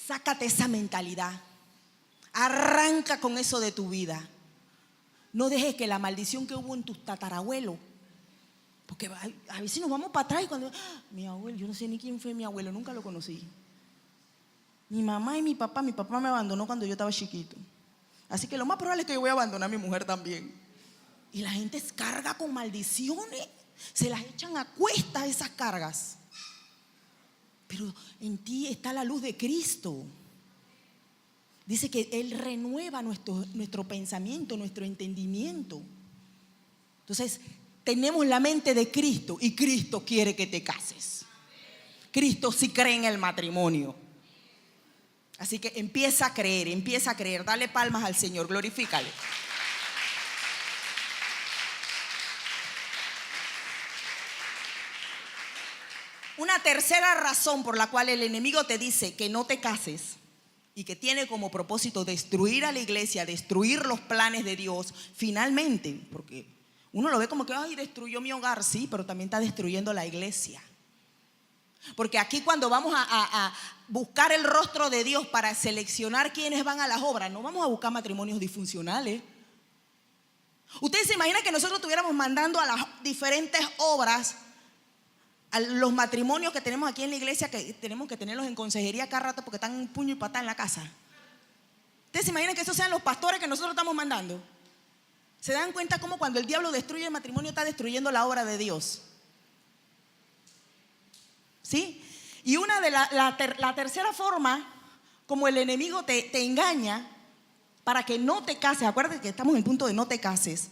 Sácate esa mentalidad, arranca con eso de tu vida. No dejes que la maldición que hubo en tus tatarabuelos, porque a veces nos vamos para atrás y cuando mi abuelo, yo no sé ni quién fue mi abuelo, nunca lo conocí. Mi mamá y mi papá me abandonó cuando yo estaba chiquito. Así que lo más probable es que yo voy a abandonar a mi mujer también. Y la gente carga con maldiciones, se las echan a cuestas esas cargas. Pero en ti está la luz de Cristo. Dice que Él renueva nuestro pensamiento, nuestro entendimiento. Entonces, tenemos la mente de Cristo y Cristo quiere que te cases. Cristo sí cree en el matrimonio. Así que empieza a creer. Dale palmas al Señor, glorifícale. Una tercera razón por la cual el enemigo te dice que no te cases y que tiene como propósito destruir a la iglesia, destruir los planes de Dios, finalmente, porque uno lo ve como que, ay, destruyó mi hogar, sí, pero también está destruyendo la iglesia. Porque aquí cuando vamos a buscar el rostro de Dios para seleccionar quiénes van a las obras, no vamos a buscar matrimonios disfuncionales. Ustedes se imaginan que nosotros estuviéramos mandando a las diferentes obras, a los matrimonios que tenemos aquí en la iglesia, que tenemos que tenerlos en consejería cada rato porque están un puño y patada en la casa. ¿Ustedes se imaginan que esos sean los pastores que nosotros estamos mandando? ¿Se dan cuenta cómo cuando el diablo destruye el matrimonio está destruyendo la obra de Dios? ¿Sí? Y una de la tercera forma como el enemigo te engaña para que no te cases. Acuérdate que estamos en el punto de no te cases.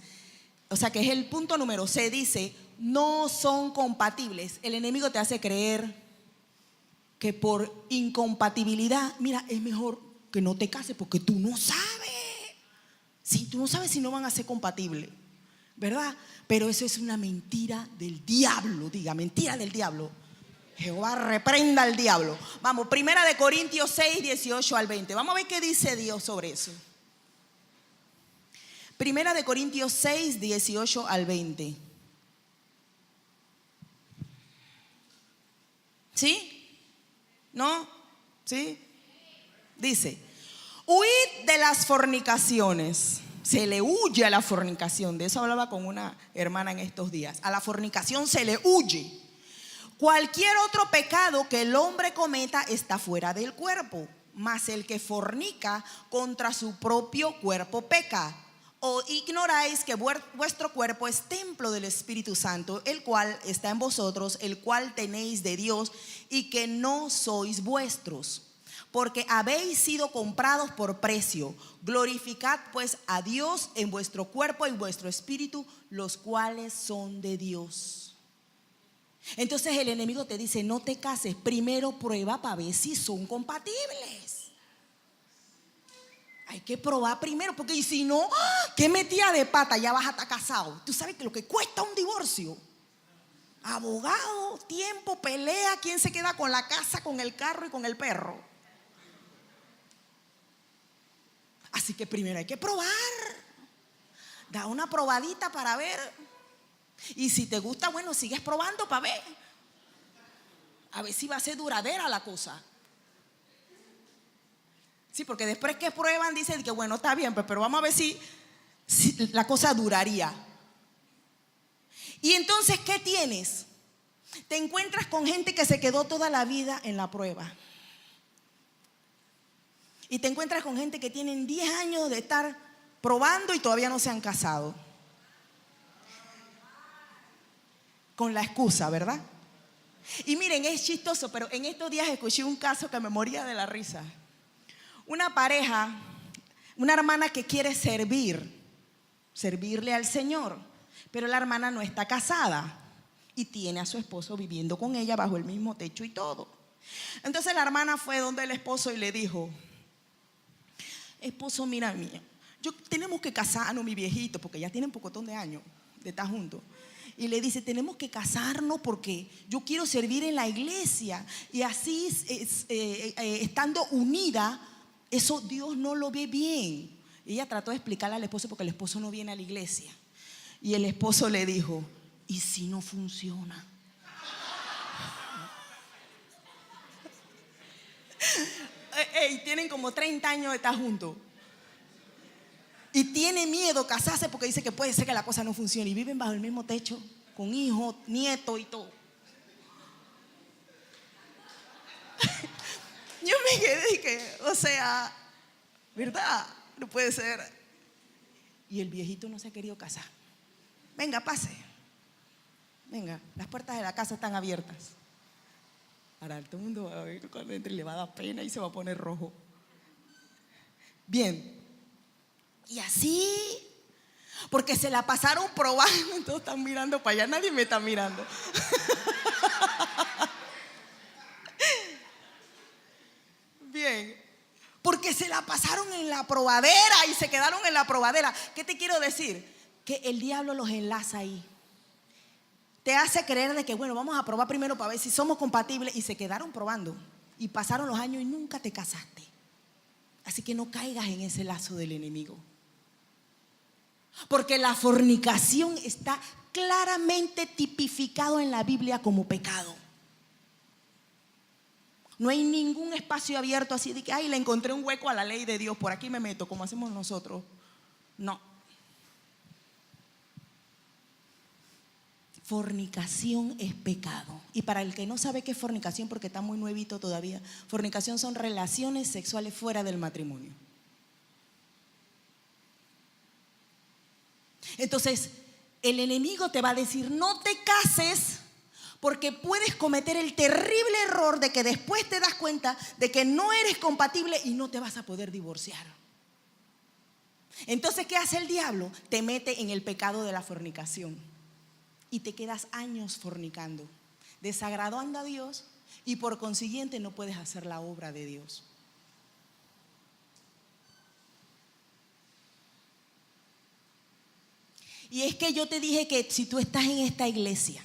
O sea que es el punto número C. Dice, no son compatibles. El enemigo te hace creer que por incompatibilidad, mira, es mejor que no te cases porque tú no sabes. Sí, tú no sabes si no van a ser compatibles, ¿verdad? Pero eso es una mentira del diablo. Diga, mentira del diablo. Jehová reprenda al diablo. Vamos, 1 Corintios 6, 18 al 20. Vamos a ver qué dice Dios sobre eso. 1 Corintios 6, 18 al 20. ¿Sí? ¿No? ¿Sí? Dice, huid de las fornicaciones. Se le huye a la fornicación. De eso hablaba con una hermana en estos días. A la fornicación se le huye. Cualquier otro pecado que el hombre cometa está fuera del cuerpo, mas el que fornica contra su propio cuerpo peca. ¿O ignoráis que vuestro cuerpo es templo del Espíritu Santo, el cual está en vosotros, el cual tenéis de Dios, y que no sois vuestros? Porque habéis sido comprados por precio. Glorificad pues a Dios en vuestro cuerpo y vuestro espíritu, los cuales son de Dios. Entonces el enemigo te dice, no te cases, primero prueba para ver si son compatibles. Hay que probar primero, porque y si no, ¿qué metida de pata? Ya vas a estar casado. Tú sabes que lo que cuesta un divorcio, abogado, tiempo, pelea, quién se queda con la casa, con el carro y con el perro. Así que primero hay que probar. Da una probadita para ver. Y si te gusta, bueno, sigues probando para ver. A ver si va a ser duradera la cosa. Sí, porque después que prueban dicen que bueno, está bien, pero vamos a ver si la cosa duraría. Y entonces, ¿qué tienes? Te encuentras con gente que se quedó toda la vida en la prueba. Y te encuentras con gente que tienen 10 años de estar probando y todavía no se han casado. Con la excusa, ¿verdad? Y miren, es chistoso, pero en estos días escuché un caso que me moría de la risa. Una pareja, una hermana que quiere servirle al Señor, pero la hermana no está casada y tiene a su esposo viviendo con ella bajo el mismo techo y todo. Entonces la hermana fue donde el esposo y le dijo, esposo, mira, tenemos que casarnos, mi viejito, porque ya tienen pocotón de años de estar juntos. Y le dice, tenemos que casarnos porque yo quiero servir en la iglesia. Y así, estando unida, eso Dios no lo ve bien. Y ella trató de explicarle al esposo porque el esposo no viene a la iglesia. Y el esposo le dijo, ¿y si no funciona? Tienen como 30 años de estar juntos. Y tiene miedo casarse porque dice que puede ser que la cosa no funcione. Y viven bajo el mismo techo, con hijos, nietos y todo. Yo me quedé que, o sea, ¿verdad? No puede ser. Y el viejito no se ha querido casar. Venga, pase. Venga, las puertas de la casa están abiertas. Ahora todo el mundo va a ver cuando entre, le va a dar pena y se va a poner rojo. Bien. Y así, porque se la pasaron probando, todos están mirando para allá, nadie me está mirando. Bien, porque se la pasaron en la probadera y se quedaron en la probadera. ¿Qué te quiero decir? Que el diablo los enlaza ahí. Te hace creer de que, bueno, vamos a probar primero para ver si somos compatibles. Y se quedaron probando. Y pasaron los años y nunca te casaste. Así que no caigas en ese lazo del enemigo. Porque la fornicación está claramente tipificado en la Biblia como pecado. No hay ningún espacio abierto así de que, ay, le encontré un hueco a la ley de Dios, por aquí me meto, como hacemos nosotros. No. Fornicación es pecado. Y para el que no sabe qué es fornicación, porque está muy nuevito todavía, fornicación son relaciones sexuales fuera del matrimonio. Entonces, el enemigo te va a decir, no te cases, porque puedes cometer el terrible error de que después te das cuenta de que no eres compatible y no te vas a poder divorciar. Entonces, ¿qué hace el diablo? Te mete en el pecado de la fornicación. Y te quedas años fornicando, desagradando a Dios, y por consiguiente no puedes hacer la obra de Dios. Y es que yo te dije que si tú estás en esta iglesia,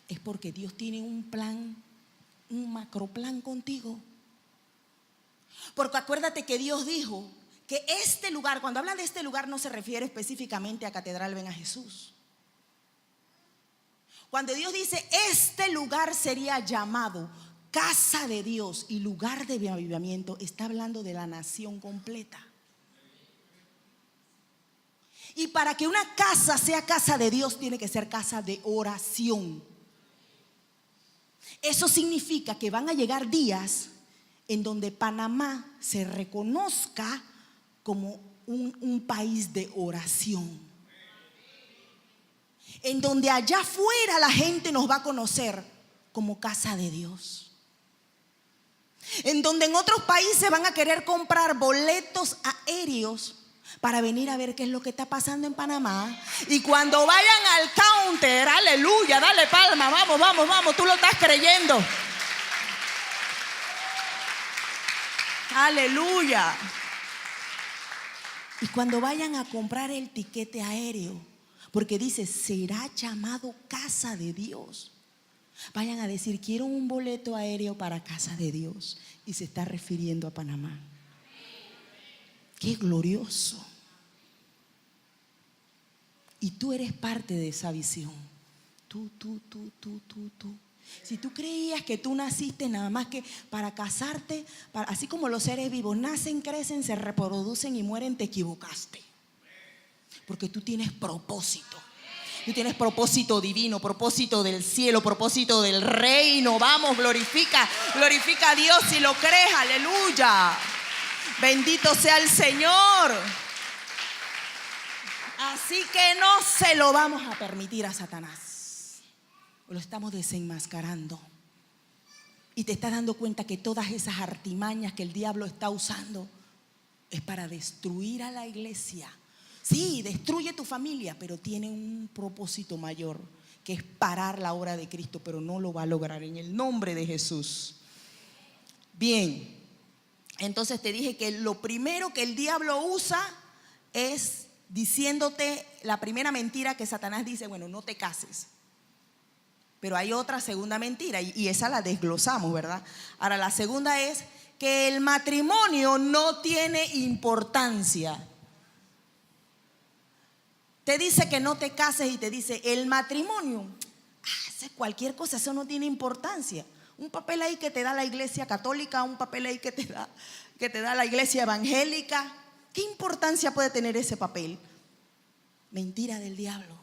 es porque Dios tiene un plan, un macroplan contigo. Porque acuérdate que Dios dijo que este lugar, cuando habla de este lugar, no se refiere específicamente a Catedral Ven a Jesús. Cuando Dios dice este lugar sería llamado casa de Dios y lugar de avivamiento, está hablando de la nación completa. Y para que una casa sea casa de Dios, tiene que ser casa de oración. Eso significa que van a llegar días en donde Panamá se reconozca como un país de oración. En donde allá afuera la gente nos va a conocer como casa de Dios. En donde en otros países van a querer comprar boletos aéreos para venir a ver qué es lo que está pasando en Panamá. Y cuando vayan al counter, aleluya, dale palma, vamos, vamos, vamos, tú lo estás creyendo. Aleluya. Y cuando vayan a comprar el tiquete aéreo, porque dice, será llamado casa de Dios, vayan a decir, quiero un boleto aéreo para casa de Dios. Y se está refiriendo a Panamá. Qué glorioso. Y tú eres parte de esa visión. Tú. Si tú creías que tú naciste nada más que para casarte, así como los seres vivos nacen, crecen, se reproducen y mueren, te equivocaste. Porque tú tienes propósito. Tú tienes propósito divino, propósito del cielo, propósito del reino. Vamos, glorifica a Dios si lo crees, aleluya. Bendito sea el Señor. Así que no se lo vamos a permitir a Satanás. Lo estamos desenmascarando. Y te estás dando cuenta que todas esas artimañas que el diablo está usando es para destruir a la iglesia. Sí, destruye tu familia, pero tiene un propósito mayor, que es parar la obra de Cristo, pero no lo va a lograr en el nombre de Jesús. Bien, entonces te dije que lo primero que el diablo usa es diciéndote la primera mentira que Satanás dice, bueno, no te cases. Pero hay otra segunda mentira y esa la desglosamos, ¿verdad? Ahora la segunda es que el matrimonio no tiene importancia. Te dice que no te cases y te dice el matrimonio, cualquier cosa, eso no tiene importancia. Un papel ahí que te da la iglesia católica, un papel ahí que te da la iglesia evangélica. ¿Qué importancia puede tener ese papel? Mentira del diablo.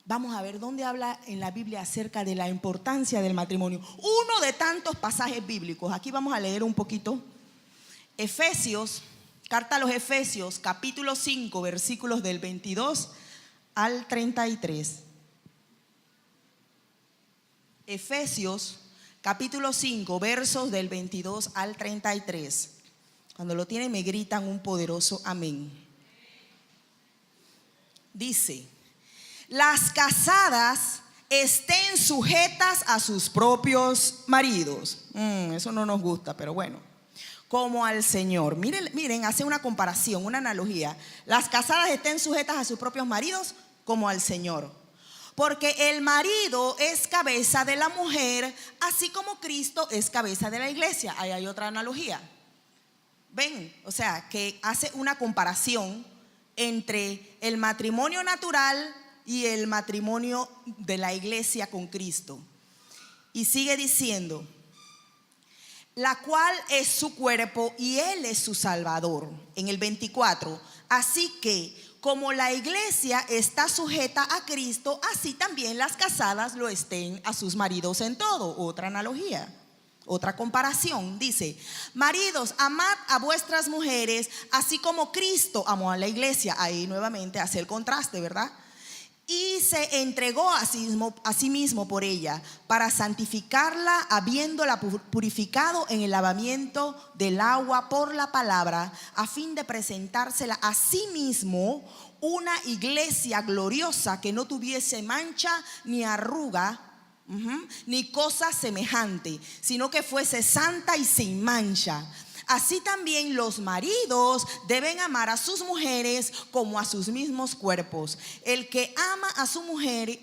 Vamos a ver dónde habla en la Biblia acerca de la importancia del matrimonio. Uno de tantos pasajes bíblicos. Aquí vamos a leer un poquito. Efesios, carta a los Efesios, capítulo 5, versículos del 22 al 33. Efesios, capítulo 5, versos del 22 al 33. Cuando lo tienen me gritan un poderoso amén. Dice: las casadas estén sujetas a sus propios maridos. Eso no nos gusta, pero bueno. Como al Señor. Miren, hace una comparación, una analogía. Las casadas estén sujetas a sus propios maridos como al Señor. Porque el marido es cabeza de la mujer, así como Cristo es cabeza de la iglesia. Ahí hay otra analogía. Ven, o sea, que hace una comparación entre el matrimonio natural y el matrimonio de la iglesia con Cristo. Y sigue diciendo: la cual es su cuerpo y Él es su Salvador. En el 24, así que como la iglesia está sujeta a Cristo, así también las casadas lo estén a sus maridos en todo. Otra analogía, otra comparación. Dice: maridos, amad a vuestras mujeres, así como Cristo amó a la iglesia. Ahí nuevamente hace el contraste, ¿verdad? Y se entregó a sí mismo por ella, para santificarla, habiéndola purificado en el lavamiento del agua por la palabra, a fin de presentársela a sí mismo una iglesia gloriosa, que no tuviese mancha ni arruga, ni cosa semejante, sino que fuese santa y sin mancha. Así también los maridos deben amar a sus mujeres como a sus mismos cuerpos. El que ama a su mujer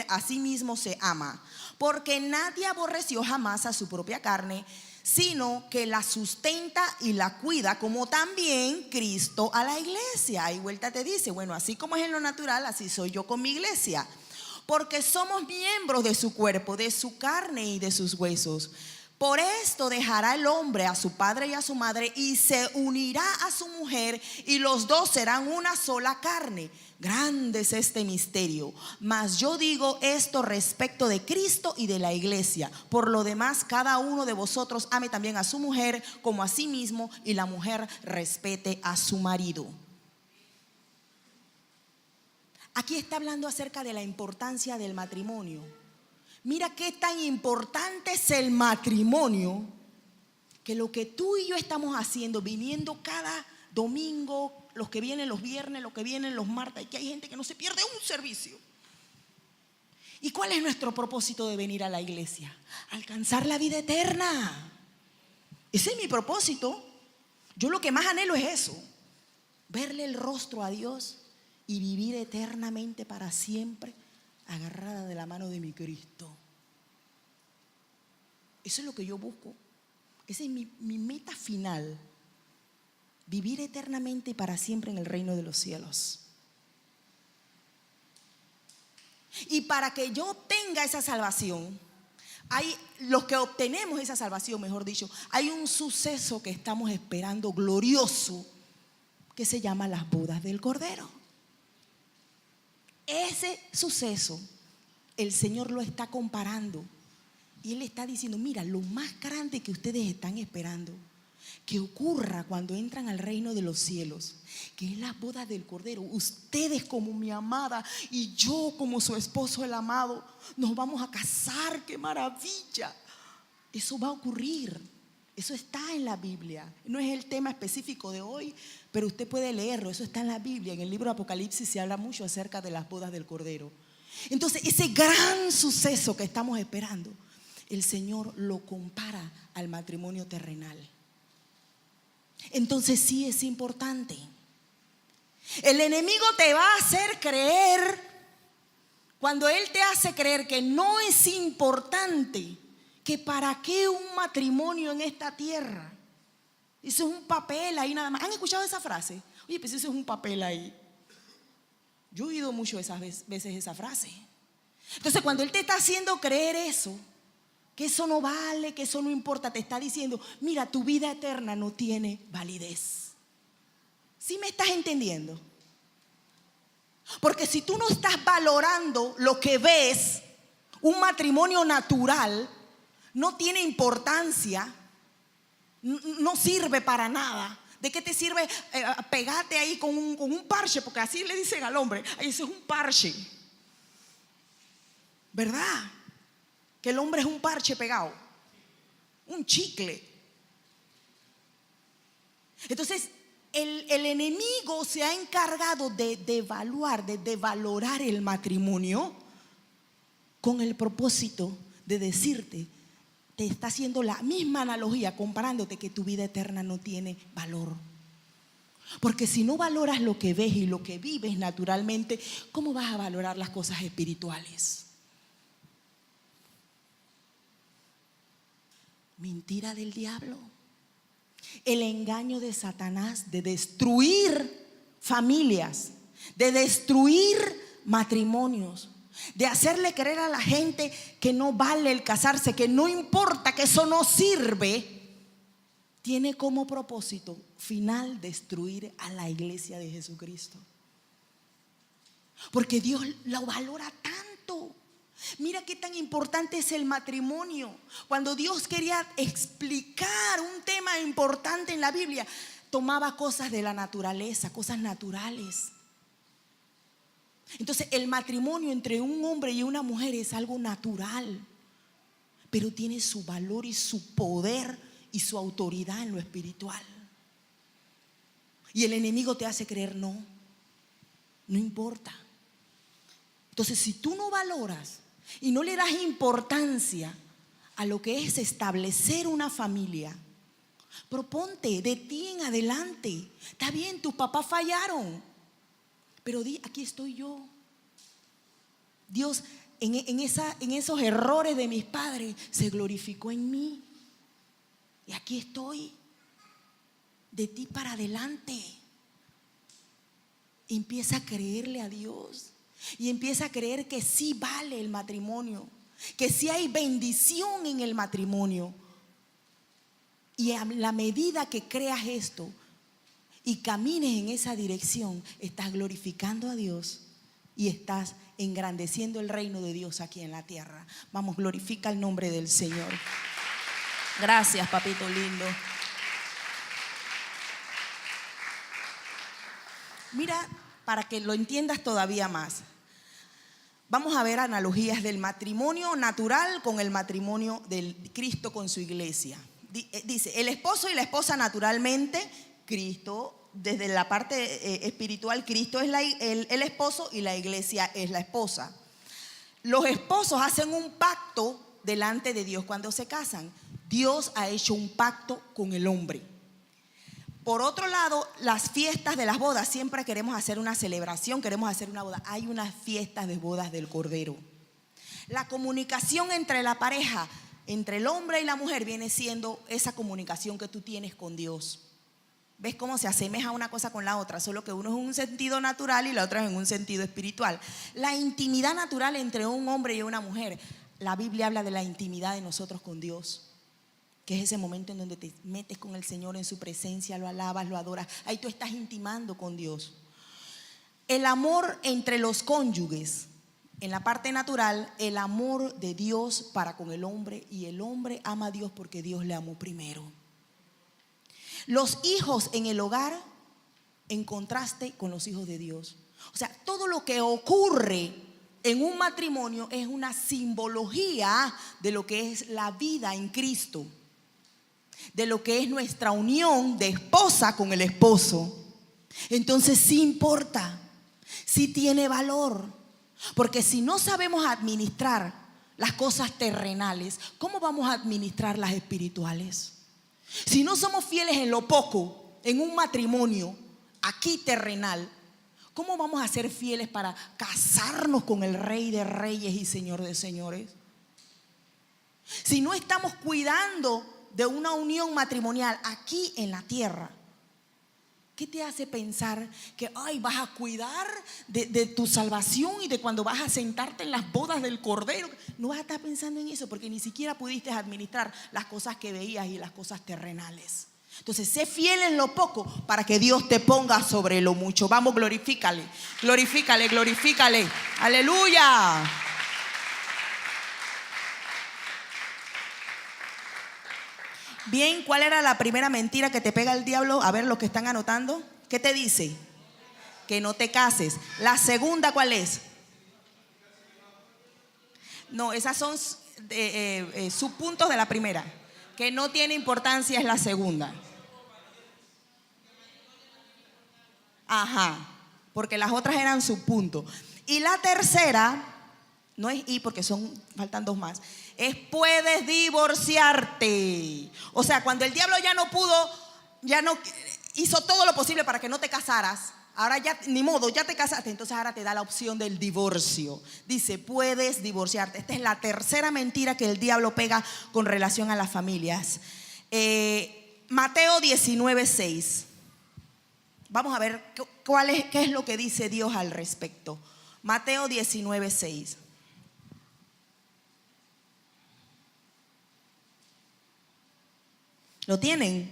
a sí mismo se ama, porque nadie aborreció jamás a su propia carne, sino que la sustenta y la cuida, como también Cristo a la iglesia. Ahí vuelta te dice: bueno, así como es en lo natural, así soy yo con mi iglesia, porque somos miembros de su cuerpo, de su carne y de sus huesos. Por esto dejará el hombre a su padre y a su madre, y se unirá a su mujer, y los dos serán una sola carne. Grande es este misterio, mas yo digo esto respecto de Cristo y de la iglesia. Por lo demás, cada uno de vosotros ame también a su mujer como a sí mismo, y la mujer respete a su marido. Aquí está hablando acerca de la importancia del matrimonio. Mira qué tan importante es el matrimonio, que lo que tú y yo estamos haciendo, viniendo cada domingo, los que vienen los viernes, los que vienen los martes, y que hay gente que no se pierde un servicio. ¿Y cuál es nuestro propósito de venir a la iglesia? Alcanzar la vida eterna. Ese es mi propósito. Yo lo que más anhelo es eso: verle el rostro a Dios y vivir eternamente para siempre, agarrada de la mano de mi Cristo. Eso es lo que yo busco. Esa es mi meta final: vivir eternamente y para siempre en el reino de los cielos. Y para que yo obtenga esa salvación, los que obtenemos esa salvación, mejor dicho, hay un suceso que estamos esperando glorioso, que se llama las bodas del Cordero. Ese suceso el Señor lo está comparando, y Él está diciendo: mira, lo más grande que ustedes están esperando que ocurra cuando entran al reino de los cielos, que es las bodas del Cordero. Ustedes como mi amada y yo como su esposo el amado, nos vamos a casar. ¡Qué maravilla! Eso va a ocurrir. Eso está en la Biblia. No es el tema específico de hoy, pero usted puede leerlo. Eso está en la Biblia. En el libro de Apocalipsis se habla mucho acerca de las bodas del Cordero. Entonces, ese gran suceso que estamos esperando, el Señor lo compara al matrimonio terrenal. Entonces sí es importante. El enemigo te va a hacer creer, cuando él te hace creer que no es importante, que para qué un matrimonio en esta tierra. Eso es un papel ahí nada más. ¿Han escuchado esa frase? Oye, pues eso es un papel ahí. Yo he oído mucho esas veces esa frase. Entonces, cuando él te está haciendo creer eso, que eso no vale, que eso no importa. Te está diciendo, mira, tu vida eterna no tiene validez. ¿Sí me estás entendiendo? Porque si tú no estás valorando lo que ves, un matrimonio natural no tiene importancia, no sirve para nada. ¿De qué te sirve pegarte ahí con un parche? Porque así le dicen al hombre, ay, eso es un parche, ¿verdad? Que el hombre es un parche pegado, un chicle. Entonces el enemigo se ha encargado de devaluar, de devalorar el matrimonio con el propósito de decirte, te está haciendo la misma analogía comparándote que tu vida eterna no tiene valor. Porque si no valoras lo que ves y lo que vives naturalmente, ¿cómo vas a valorar las cosas espirituales? Mentira del diablo. El engaño de Satanás de destruir familias, de destruir matrimonios, de hacerle creer a la gente que no vale el casarse, que no importa, que eso no sirve, tiene como propósito final destruir a la iglesia de Jesucristo. Porque Dios lo valora tanto. Mira qué tan importante es el matrimonio. Cuando Dios quería explicar un tema importante en la Biblia, tomaba cosas de la naturaleza, cosas naturales. Entonces el matrimonio entre un hombre y una mujer es algo natural, pero tiene su valor y su poder y su autoridad en lo espiritual. Y el enemigo te hace creer no importa. Entonces si tú no valoras y no le das importancia a lo que es establecer una familia, proponte de ti en adelante. Está bien, tus papás fallaron, pero di, aquí estoy yo. Dios en esos errores de mis padres se glorificó en mí. Y aquí estoy, de ti para adelante. Empieza a creerle a Dios. Y empieza a creer que sí vale el matrimonio, que sí hay bendición en el matrimonio. Y a la medida que creas esto y camines en esa dirección, estás glorificando a Dios y estás engrandeciendo el reino de Dios aquí en la tierra. Vamos, glorifica el nombre del Señor. Gracias, papito lindo. Mira, para que lo entiendas todavía más, vamos a ver analogías del matrimonio natural con el matrimonio del Cristo con su iglesia. Dice, el esposo y la esposa naturalmente, Cristo, desde la parte espiritual, Cristo es el esposo y la iglesia es la esposa. Los esposos hacen un pacto delante de Dios cuando se casan. Dios ha hecho un pacto con el hombre. Por otro lado, las fiestas de las bodas, siempre queremos hacer una celebración, queremos hacer una boda. Hay unas fiestas de bodas del Cordero. La comunicación entre la pareja, entre el hombre y la mujer, viene siendo esa comunicación que tú tienes con Dios. ¿Ves cómo se asemeja una cosa con la otra? Solo que uno es en un sentido natural y la otra es en un sentido espiritual. La intimidad natural entre un hombre y una mujer, la Biblia habla de la intimidad de nosotros con Dios, que es ese momento en donde te metes con el Señor en su presencia, lo alabas, lo adoras. Ahí tú estás intimando con Dios. El amor entre los cónyuges, en la parte natural, el amor de Dios para con el hombre, y el hombre ama a Dios porque Dios le amó primero. Los hijos en el hogar en contraste con los hijos de Dios. O sea, todo lo que ocurre en un matrimonio es una simbología de lo que es la vida en Cristo, de lo que es nuestra unión de esposa con el esposo. Entonces sí importa, sí tiene valor, porque si no sabemos administrar las cosas terrenales, ¿cómo vamos a administrar las espirituales? Si no somos fieles en lo poco, en un matrimonio aquí terrenal, ¿cómo vamos a ser fieles para casarnos con el Rey de Reyes y Señor de Señores? Si no estamos cuidando de una unión matrimonial aquí en la tierra, ¿Qué te hace pensar que vas a cuidar de tu salvación y de cuando vas a sentarte en las bodas del Cordero? No vas a estar pensando en eso porque ni siquiera pudiste administrar las cosas que veías y las cosas terrenales. Entonces, sé fiel en lo poco para que Dios te ponga sobre lo mucho. Vamos, glorifícale, glorifícale, glorifícale. Aleluya. Bien, ¿cuál era la primera mentira que te pega el diablo? A ver, los que están anotando. ¿Qué te dice? Que no te cases. La segunda, ¿cuál es? No, esas son subpuntos de la primera. Que no tiene importancia es la segunda. Ajá, porque las otras eran subpuntos. Y la tercera, no es y porque faltan dos más, es puedes divorciarte. O sea, cuando el diablo ya no hizo todo lo posible para que no te casaras, ahora ya, ni modo, ya te casaste, entonces ahora te da la opción del divorcio. Dice, puedes divorciarte. Esta es la tercera mentira que el diablo pega con relación a las familias. Mateo 19:6. Vamos a ver qué es lo que dice Dios al respecto. Mateo 19:6. ¿Lo tienen?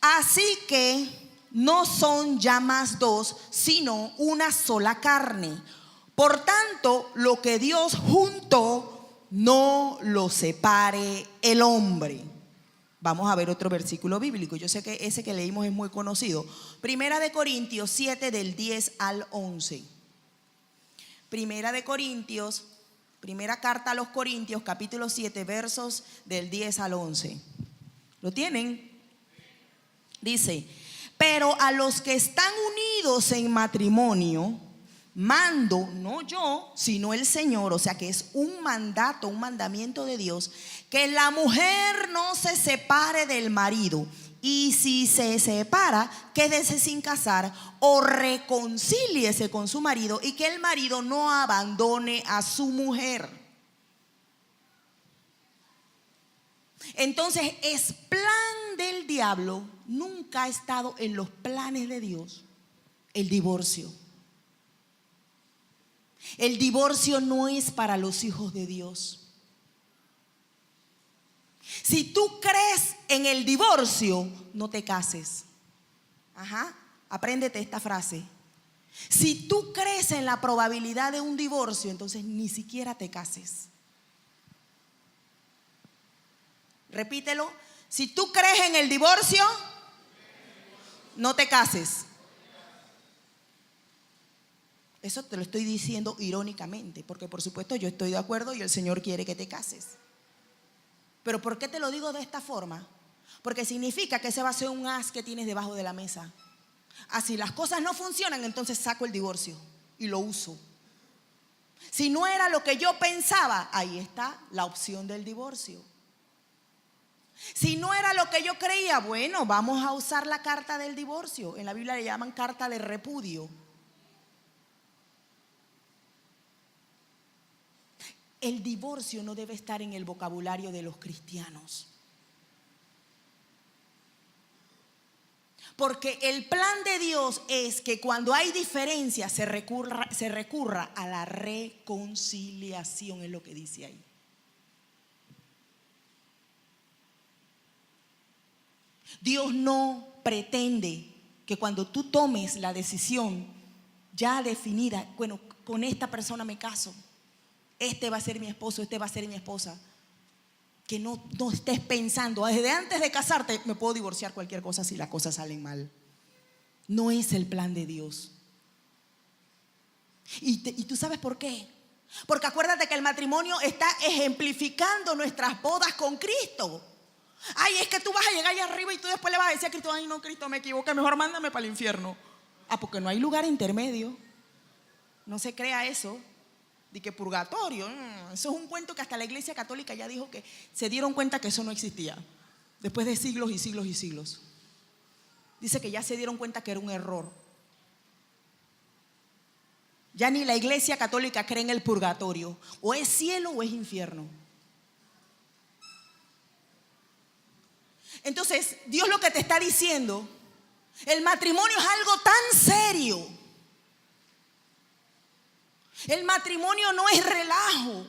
Así que no son ya más dos, sino una sola carne. Por tanto, lo que Dios juntó, no lo separe el hombre. Vamos a ver otro versículo bíblico. Yo sé que ese que leímos es muy conocido. Primera de Corintios 7 del 10 al 11. Primera de Corintios, primera carta a los Corintios, capítulo 7, versos del 10 al 11. ¿Lo tienen? Dice, pero a los que están unidos en matrimonio, mando, no yo, sino el Señor, o sea que es un mandato, un mandamiento de Dios, que la mujer no se separe del marido, y si se separa, quédese sin casar o reconcíliese con su marido, y que el marido no abandone a su mujer. Entonces es plan del diablo, nunca ha estado en los planes de Dios el divorcio. El divorcio no es para los hijos de Dios. Si tú crees en el divorcio, no te cases. Apréndete esta frase. Si tú crees en la probabilidad de un divorcio, entonces ni siquiera te cases. Repítelo. Si tú crees en el divorcio, no te cases. Eso te lo estoy diciendo irónicamente, porque por supuesto yo estoy de acuerdo y el Señor quiere que te cases. Pero ¿por qué te lo digo de esta forma? Porque significa que ese va a ser un as que tienes debajo de la mesa. Así las cosas no funcionan, entonces saco el divorcio y lo uso. Si no era lo que yo pensaba, ahí está la opción del divorcio. Si no era lo que yo creía, bueno, vamos a usar la carta del divorcio. En la Biblia le llaman carta de repudio. El divorcio no debe estar en el vocabulario de los cristianos. Porque el plan de Dios es que cuando hay diferencias se recurra a la reconciliación, es lo que dice ahí. Dios no pretende que cuando tú tomes la decisión ya definida, bueno, con esta persona me caso, este va a ser mi esposo, este va a ser mi esposa, que no estés pensando, desde antes de casarte me puedo divorciar cualquier cosa si las cosas salen mal. No es el plan de Dios. ¿Y tú sabes por qué? Porque acuérdate que el matrimonio está ejemplificando nuestras bodas con Cristo. Ay, es que tú vas a llegar allá arriba y tú después le vas a decir a Cristo, ay no, Cristo, me equivoqué, mejor mándame para el infierno. Porque no hay lugar intermedio. No se crea eso. De que purgatorio, eso es un cuento que hasta la Iglesia Católica ya dijo que se dieron cuenta que eso no existía. Después de siglos y siglos y siglos. Dice que ya se dieron cuenta que era un error. Ya ni la Iglesia Católica cree en el purgatorio. O es cielo o es infierno. Entonces, Dios lo que te está diciendo El matrimonio es algo tan serio. El matrimonio no es relajo.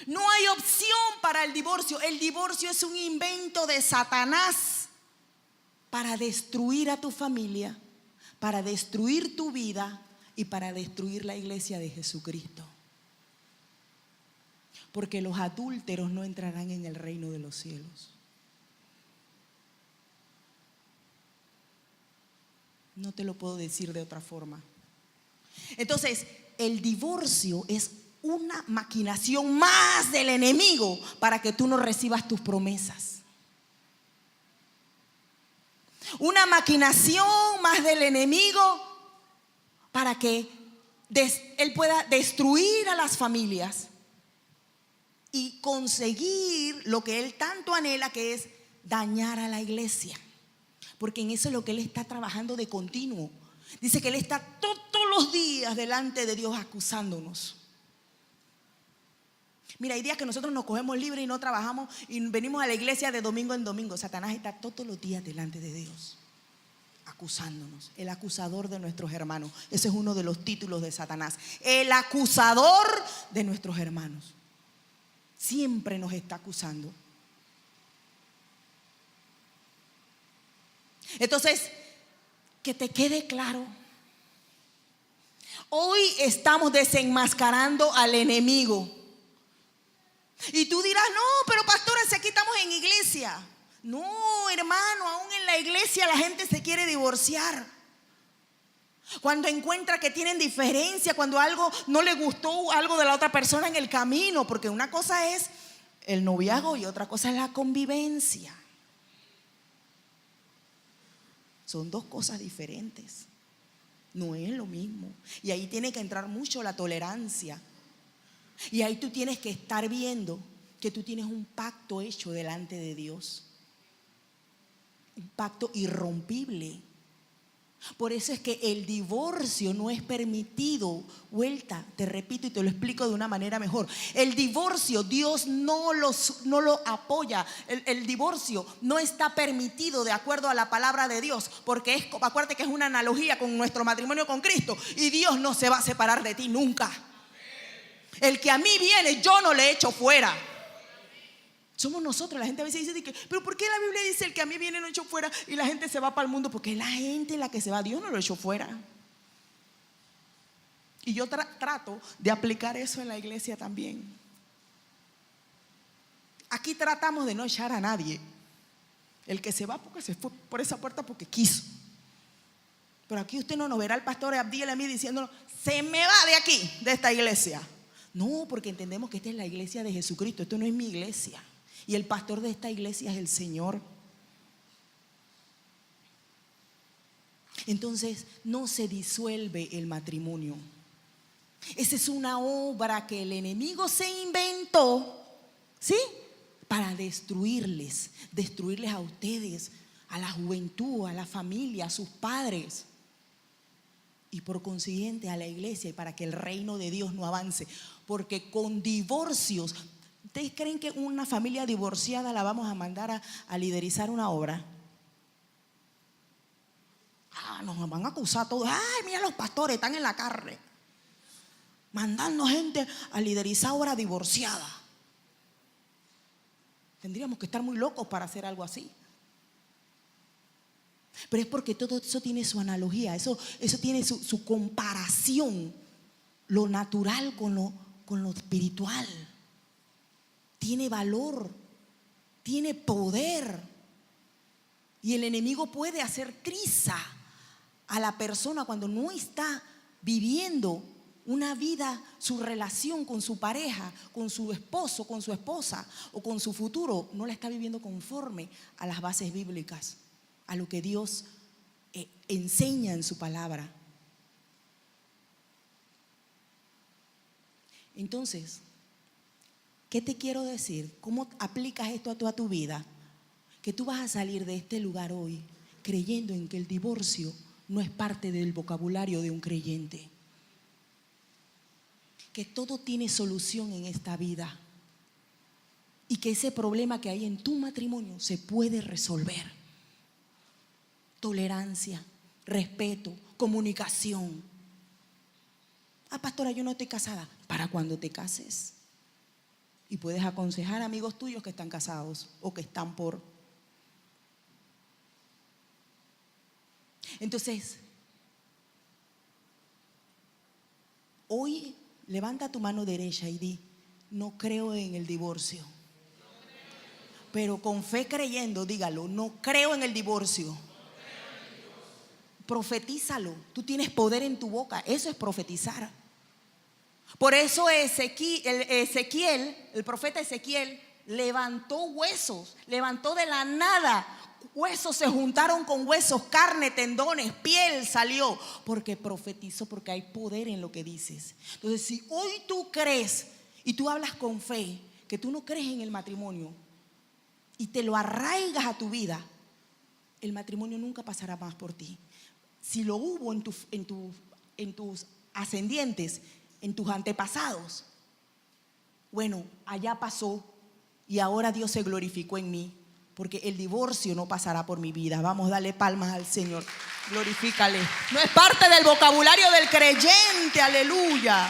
No hay opción para el divorcio. El divorcio es un invento de Satanás para destruir a tu familia, para destruir tu vida y para destruir la iglesia de Jesucristo. Porque los adúlteros no entrarán en el reino de los cielos. No te lo puedo decir de otra forma. Entonces, el divorcio es una maquinación más del enemigo para que tú no recibas tus promesas. Una maquinación más del enemigo para que él pueda destruir a las familias y conseguir lo que él tanto anhela, que es dañar a la iglesia. Porque en eso es lo que él está trabajando de continuo. Dice que él está todos los días delante de Dios acusándonos. Mira, hay días que nosotros nos cogemos libres y no trabajamos y venimos a la iglesia de domingo en domingo. Satanás está todos los días delante de Dios acusándonos. El acusador de nuestros hermanos. Ese es uno de los títulos de Satanás. El acusador de nuestros hermanos. Siempre nos está acusando. Entonces, que te quede claro. Hoy estamos desenmascarando al enemigo. Y tú dirás, no, pero pastora, si aquí estamos en iglesia. No, hermano, aún en la iglesia la gente se quiere divorciar. Cuando encuentra que tienen diferencia, cuando algo no le gustó, algo de la otra persona en el camino. Porque una cosa es el noviazgo y otra cosa es la convivencia. Son dos cosas diferentes. No es lo mismo. Y ahí tiene que entrar mucho la tolerancia. Y ahí tú tienes que estar viendo que tú tienes un pacto hecho delante de Dios. Un pacto irrompible. Por eso es que el divorcio no es permitido. Vuelta, te repito y te lo explico de una manera mejor. El divorcio, Dios no lo apoya. El divorcio no está permitido de acuerdo a la palabra de Dios. Porque acuérdate que es una analogía con nuestro matrimonio con Cristo. Y Dios no se va a separar de ti nunca. El que a mí viene, yo no le echo fuera. Somos nosotros. La gente a veces dice, pero ¿por qué la Biblia dice el que a mí viene no echo fuera y la gente se va para el mundo? Porque es la gente la que se va. Dios no lo echó fuera. Y yo trato de aplicar eso en la iglesia también. Aquí tratamos de no echar a nadie. El que se va porque se fue por esa puerta porque quiso. Pero aquí usted no nos verá al pastor Abdiel a mí diciéndonos, se me va de aquí, de esta iglesia. No, porque entendemos que esta es la iglesia de Jesucristo. Esto no es mi iglesia. Y el pastor de esta iglesia es el Señor. Entonces no se disuelve el matrimonio. Esa es una obra que el enemigo se inventó, ¿sí? Para destruirles a ustedes, a la juventud, a la familia, a sus padres. Y por consiguiente a la iglesia, y para que el reino de Dios no avance. Porque con divorcios, ¿ustedes creen que una familia divorciada la vamos a mandar a liderizar una obra? Nos van a acusar todos. Ay, mira, los pastores están en la carne mandando gente a liderizar obra divorciada. Tendríamos que estar muy locos para hacer algo así. Pero es porque todo eso tiene su analogía, eso tiene su comparación, lo natural con lo espiritual. Tiene valor, tiene poder. Y el enemigo puede hacer triza a la persona cuando no está viviendo una vida, su relación con su pareja, con su esposo, con su esposa o con su futuro, no la está viviendo conforme a las bases bíblicas, a lo que Dios enseña en su palabra. Entonces, ¿qué te quiero decir? ¿Cómo aplicas esto a toda tu vida? Que tú vas a salir de este lugar hoy creyendo en que el divorcio no es parte del vocabulario de un creyente. Que todo tiene solución en esta vida. Y que ese problema que hay en tu matrimonio se puede resolver. tolerancia, respeto, comunicación. Pastora, yo no estoy casada. Para cuando te cases. Y puedes aconsejar a amigos tuyos que están casados o que están por. Entonces, hoy levanta tu mano derecha y di: no creo en el divorcio. Pero con fe creyendo, dígalo: no creo en el divorcio. Profetízalo. Tú tienes poder en tu boca. Eso es profetizar. Por eso Ezequiel, el profeta Ezequiel, levantó huesos, levantó de la nada. Huesos se juntaron con huesos, carne, tendones, piel salió. Porque profetizó, porque hay poder en lo que dices. Entonces, si hoy tú crees y tú hablas con fe, que tú no crees en el matrimonio y te lo arraigas a tu vida, el matrimonio nunca pasará más por ti. Si lo hubo en tus ascendientes, en tus antepasados, bueno, allá pasó y ahora Dios se glorificó en mí, porque el divorcio no pasará por mi vida. Vamos, dale palmas al Señor, glorifícale. No es parte del vocabulario del creyente, aleluya.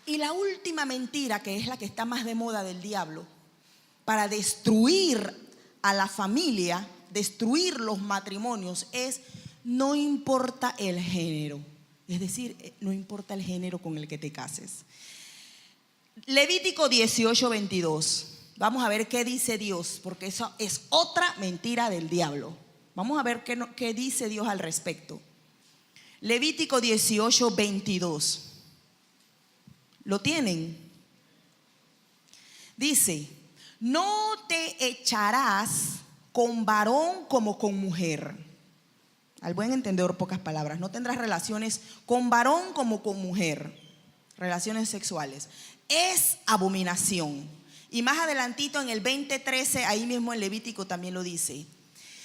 Y la última mentira, que es la que está más de moda del diablo, para destruir a la familia, destruir los matrimonios, es: no importa el género. Es decir, no importa el género con el que te cases. Levítico 18:22. Vamos a ver qué dice Dios, porque eso es otra mentira del diablo. Vamos a ver qué dice Dios al respecto. Levítico 18:22. ¿Lo tienen? Dice: no te echarás con varón como con mujer. Al buen entendedor, pocas palabras. No tendrás relaciones con varón como con mujer. Relaciones sexuales. Es abominación. Y más adelantito en el 20:13, ahí mismo en Levítico también lo dice: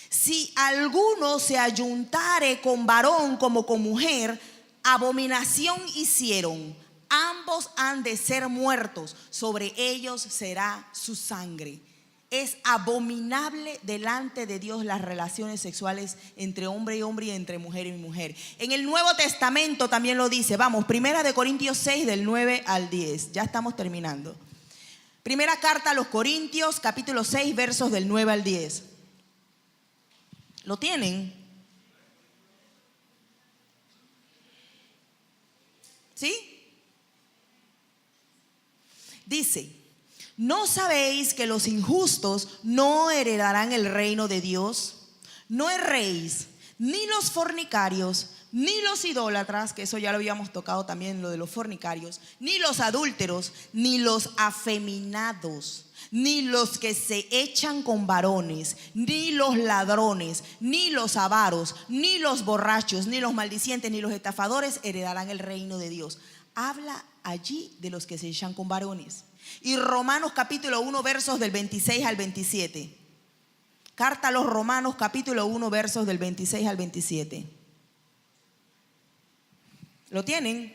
si alguno se ayuntare con varón como con mujer, abominación hicieron. Ambos han de ser muertos. Sobre ellos será su sangre. Es abominable delante de Dios las relaciones sexuales entre hombre y hombre y entre mujer y mujer. En el Nuevo Testamento también lo dice. Vamos, 1 Corintios 6 del 9 al 10. Ya estamos terminando. Primera carta a los Corintios, capítulo 6, versos del 9 al 10. ¿Lo tienen? ¿Sí? Dice: ¿no sabéis que los injustos no heredarán el reino de Dios? No erréis, ni los fornicarios, ni los idólatras, que eso ya lo habíamos tocado también, lo de los fornicarios, ni los adúlteros, ni los afeminados, ni los que se echan con varones, ni los ladrones, ni los avaros, ni los borrachos, ni los maldicientes, ni los estafadores heredarán el reino de Dios. Habla allí de los que se echan con varones. Y Romanos capítulo 1 versos del 26 al 27. Carta a los Romanos capítulo 1 versos del 26 al 27. ¿Lo tienen?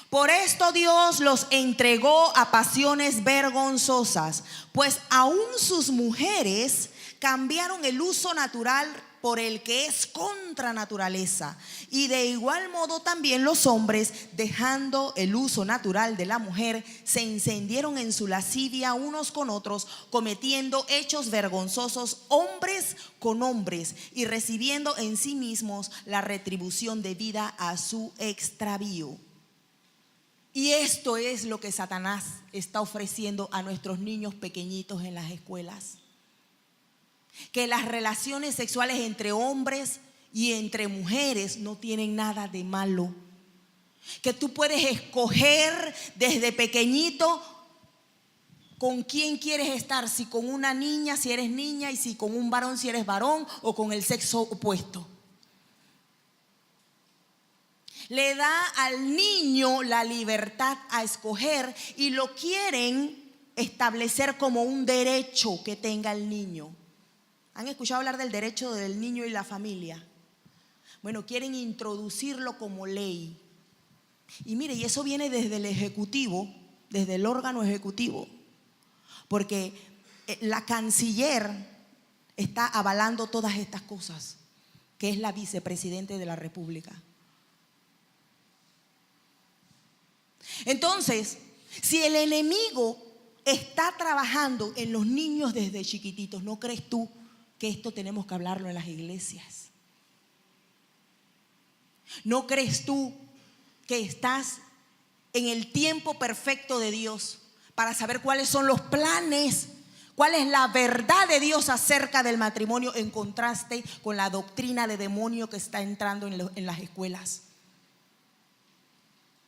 Por esto Dios los entregó a pasiones vergonzosas, pues aún sus mujeres cambiaron el uso natural por el que es contra naturaleza. Y de igual modo también los hombres, dejando el uso natural de la mujer, se encendieron en su lascivia unos con otros, cometiendo hechos vergonzosos hombres con hombres y recibiendo en sí mismos la retribución debida a su extravío. Y esto es lo que Satanás está ofreciendo a nuestros niños pequeñitos en las escuelas. Que las relaciones sexuales entre hombres y entre mujeres no tienen nada de malo. Que tú puedes escoger desde pequeñito con quién quieres estar. Si con una niña, si eres niña, y si con un varón, si eres varón, o con el sexo opuesto. Le da al niño la libertad a escoger y lo quieren establecer como un derecho que tenga el niño. ¿Han escuchado hablar del derecho del niño y la familia? Bueno, quieren introducirlo como ley. Y mire, y eso viene desde el ejecutivo, desde el órgano ejecutivo. Porque la canciller está avalando todas estas cosas, que es la vicepresidente de la República. Entonces, si el enemigo está trabajando en los niños desde chiquititos, ¿no crees tú que esto tenemos que hablarlo en las iglesias? ¿No crees tú que estás en el tiempo perfecto de Dios para saber cuáles son los planes, cuál es la verdad de Dios acerca del matrimonio, en contraste con la doctrina de demonio que está entrando en las escuelas,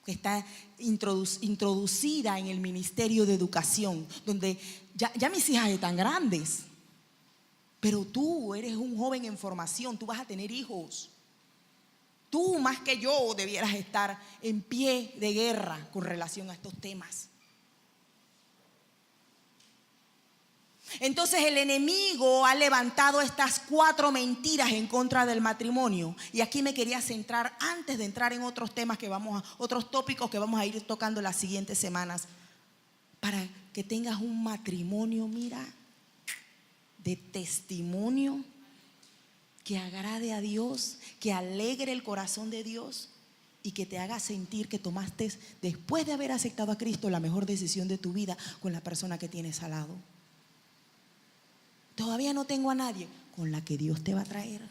que está introducida en el Ministerio de Educación, donde ya mis hijas están grandes, pero tú eres un joven en formación, tú vas a tener hijos. Tú más que yo debieras estar en pie de guerra con relación a estos temas. Entonces el enemigo ha levantado estas 4 mentiras en contra del matrimonio. Y aquí me quería centrar antes de entrar en otros temas otros tópicos que vamos a ir tocando las siguientes semanas, para que tengas un matrimonio, mira, de testimonio, que agrade a Dios, que alegre el corazón de Dios y que te haga sentir que tomaste, después de haber aceptado a Cristo, la mejor decisión de tu vida con la persona que tienes al lado. Todavía no tengo a nadie, con la que Dios te va a traer.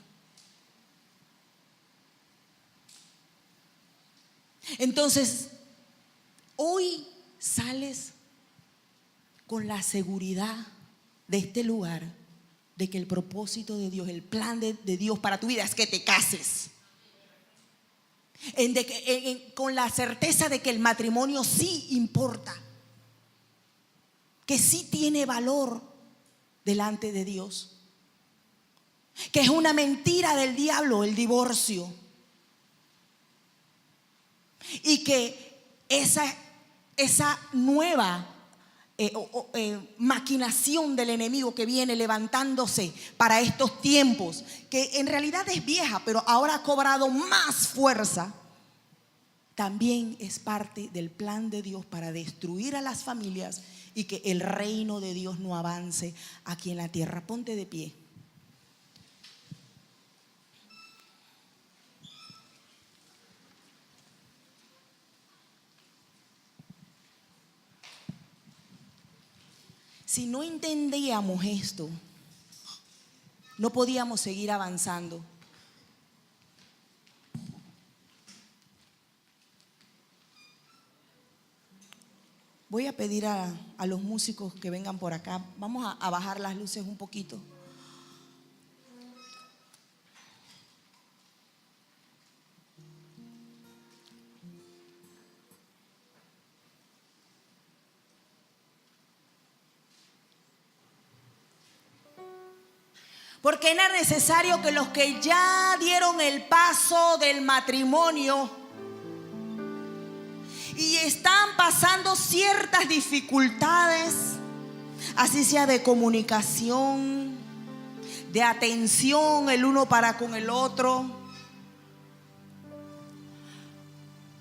Entonces, hoy sales con la seguridad de este lugar, de que el propósito de Dios, el plan de Dios para tu vida es que te cases. Con la certeza de que el matrimonio sí importa, que sí tiene valor delante de Dios, que es una mentira del diablo el divorcio, y que esa nueva maquinación del enemigo que viene levantándose para estos tiempos, que en realidad es vieja, pero ahora ha cobrado más fuerza, también es parte del plan de Dios para destruir a las familias y que el reino de Dios no avance aquí en la tierra. Ponte de pie. Si no entendíamos esto, no podíamos seguir avanzando. Voy a pedir a los músicos que vengan por acá. Vamos a bajar las luces un poquito. Porque era necesario que los que ya dieron el paso del matrimonio y están pasando ciertas dificultades, así sea de comunicación, de atención el uno para con el otro,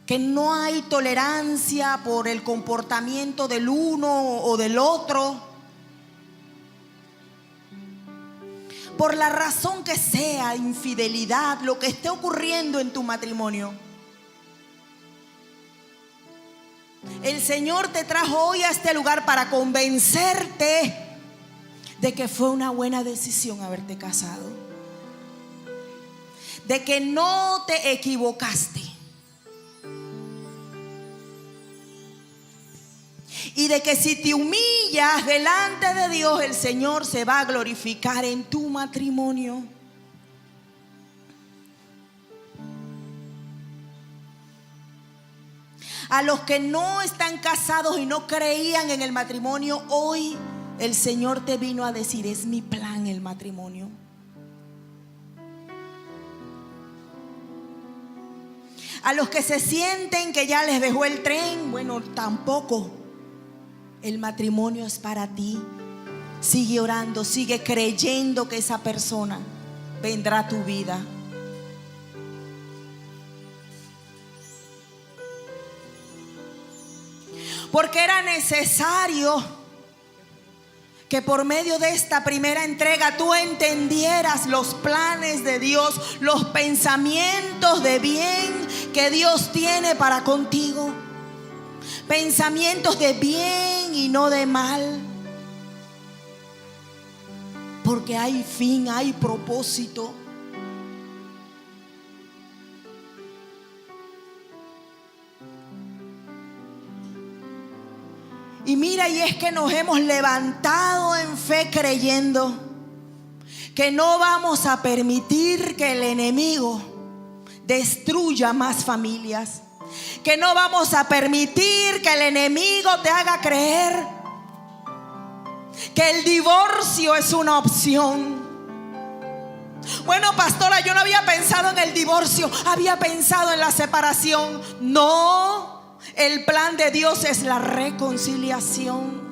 que no hay tolerancia por el comportamiento del uno o del otro, por la razón que sea, infidelidad, lo que esté ocurriendo en tu matrimonio, el Señor te trajo hoy a este lugar para convencerte de que fue una buena decisión haberte casado, de que no te equivocaste y de que si te humillas delante de Dios, el Señor se va a glorificar en tu matrimonio. A los que no están casados y no creían en el matrimonio, hoy el Señor te vino a decir: es mi plan el matrimonio. A los que se sienten que ya les dejó el tren, bueno, tampoco. El matrimonio es para ti. Sigue orando, sigue creyendo que esa persona vendrá a tu vida. Porque era necesario que por medio de esta primera entrega tú entendieras los planes de Dios, los pensamientos de bien que Dios tiene para contigo. Pensamientos de bien y no de mal. Porque hay fin, hay propósito. Y mira, y es que nos hemos levantado en fe creyendo que no vamos a permitir que el enemigo destruya más familias. Que no vamos a permitir que el enemigo te haga creer que el divorcio es una opción. Bueno, pastora, yo no había pensado en el divorcio, había pensado en la separación. No. El plan de Dios es la reconciliación.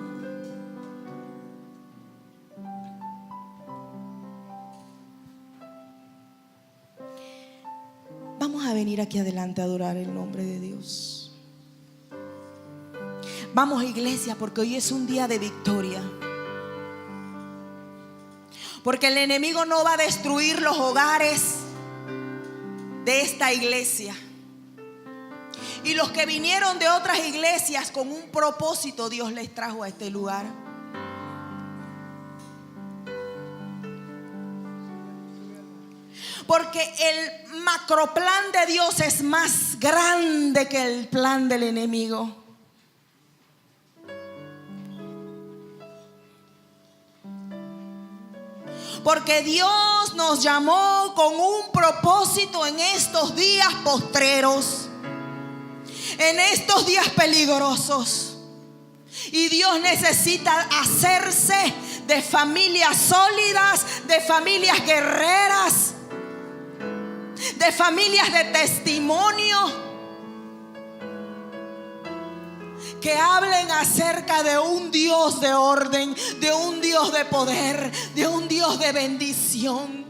Vamos a venir aquí adelante a adorar el nombre de Dios. Vamos, iglesia, porque hoy es un día de victoria. Porque el enemigo no va a destruir los hogares de esta iglesia. Y los que vinieron de otras iglesias con un propósito, Dios les trajo a este lugar. Porque el macroplan de Dios es más grande que el plan del enemigo. Porque Dios nos llamó con un propósito en estos días postreros. En estos días peligrosos. Y Dios necesita hacerse de familias sólidas, de familias guerreras, de familias de testimonio, que hablen acerca de un Dios de orden, de un Dios de poder, de un Dios de bendición.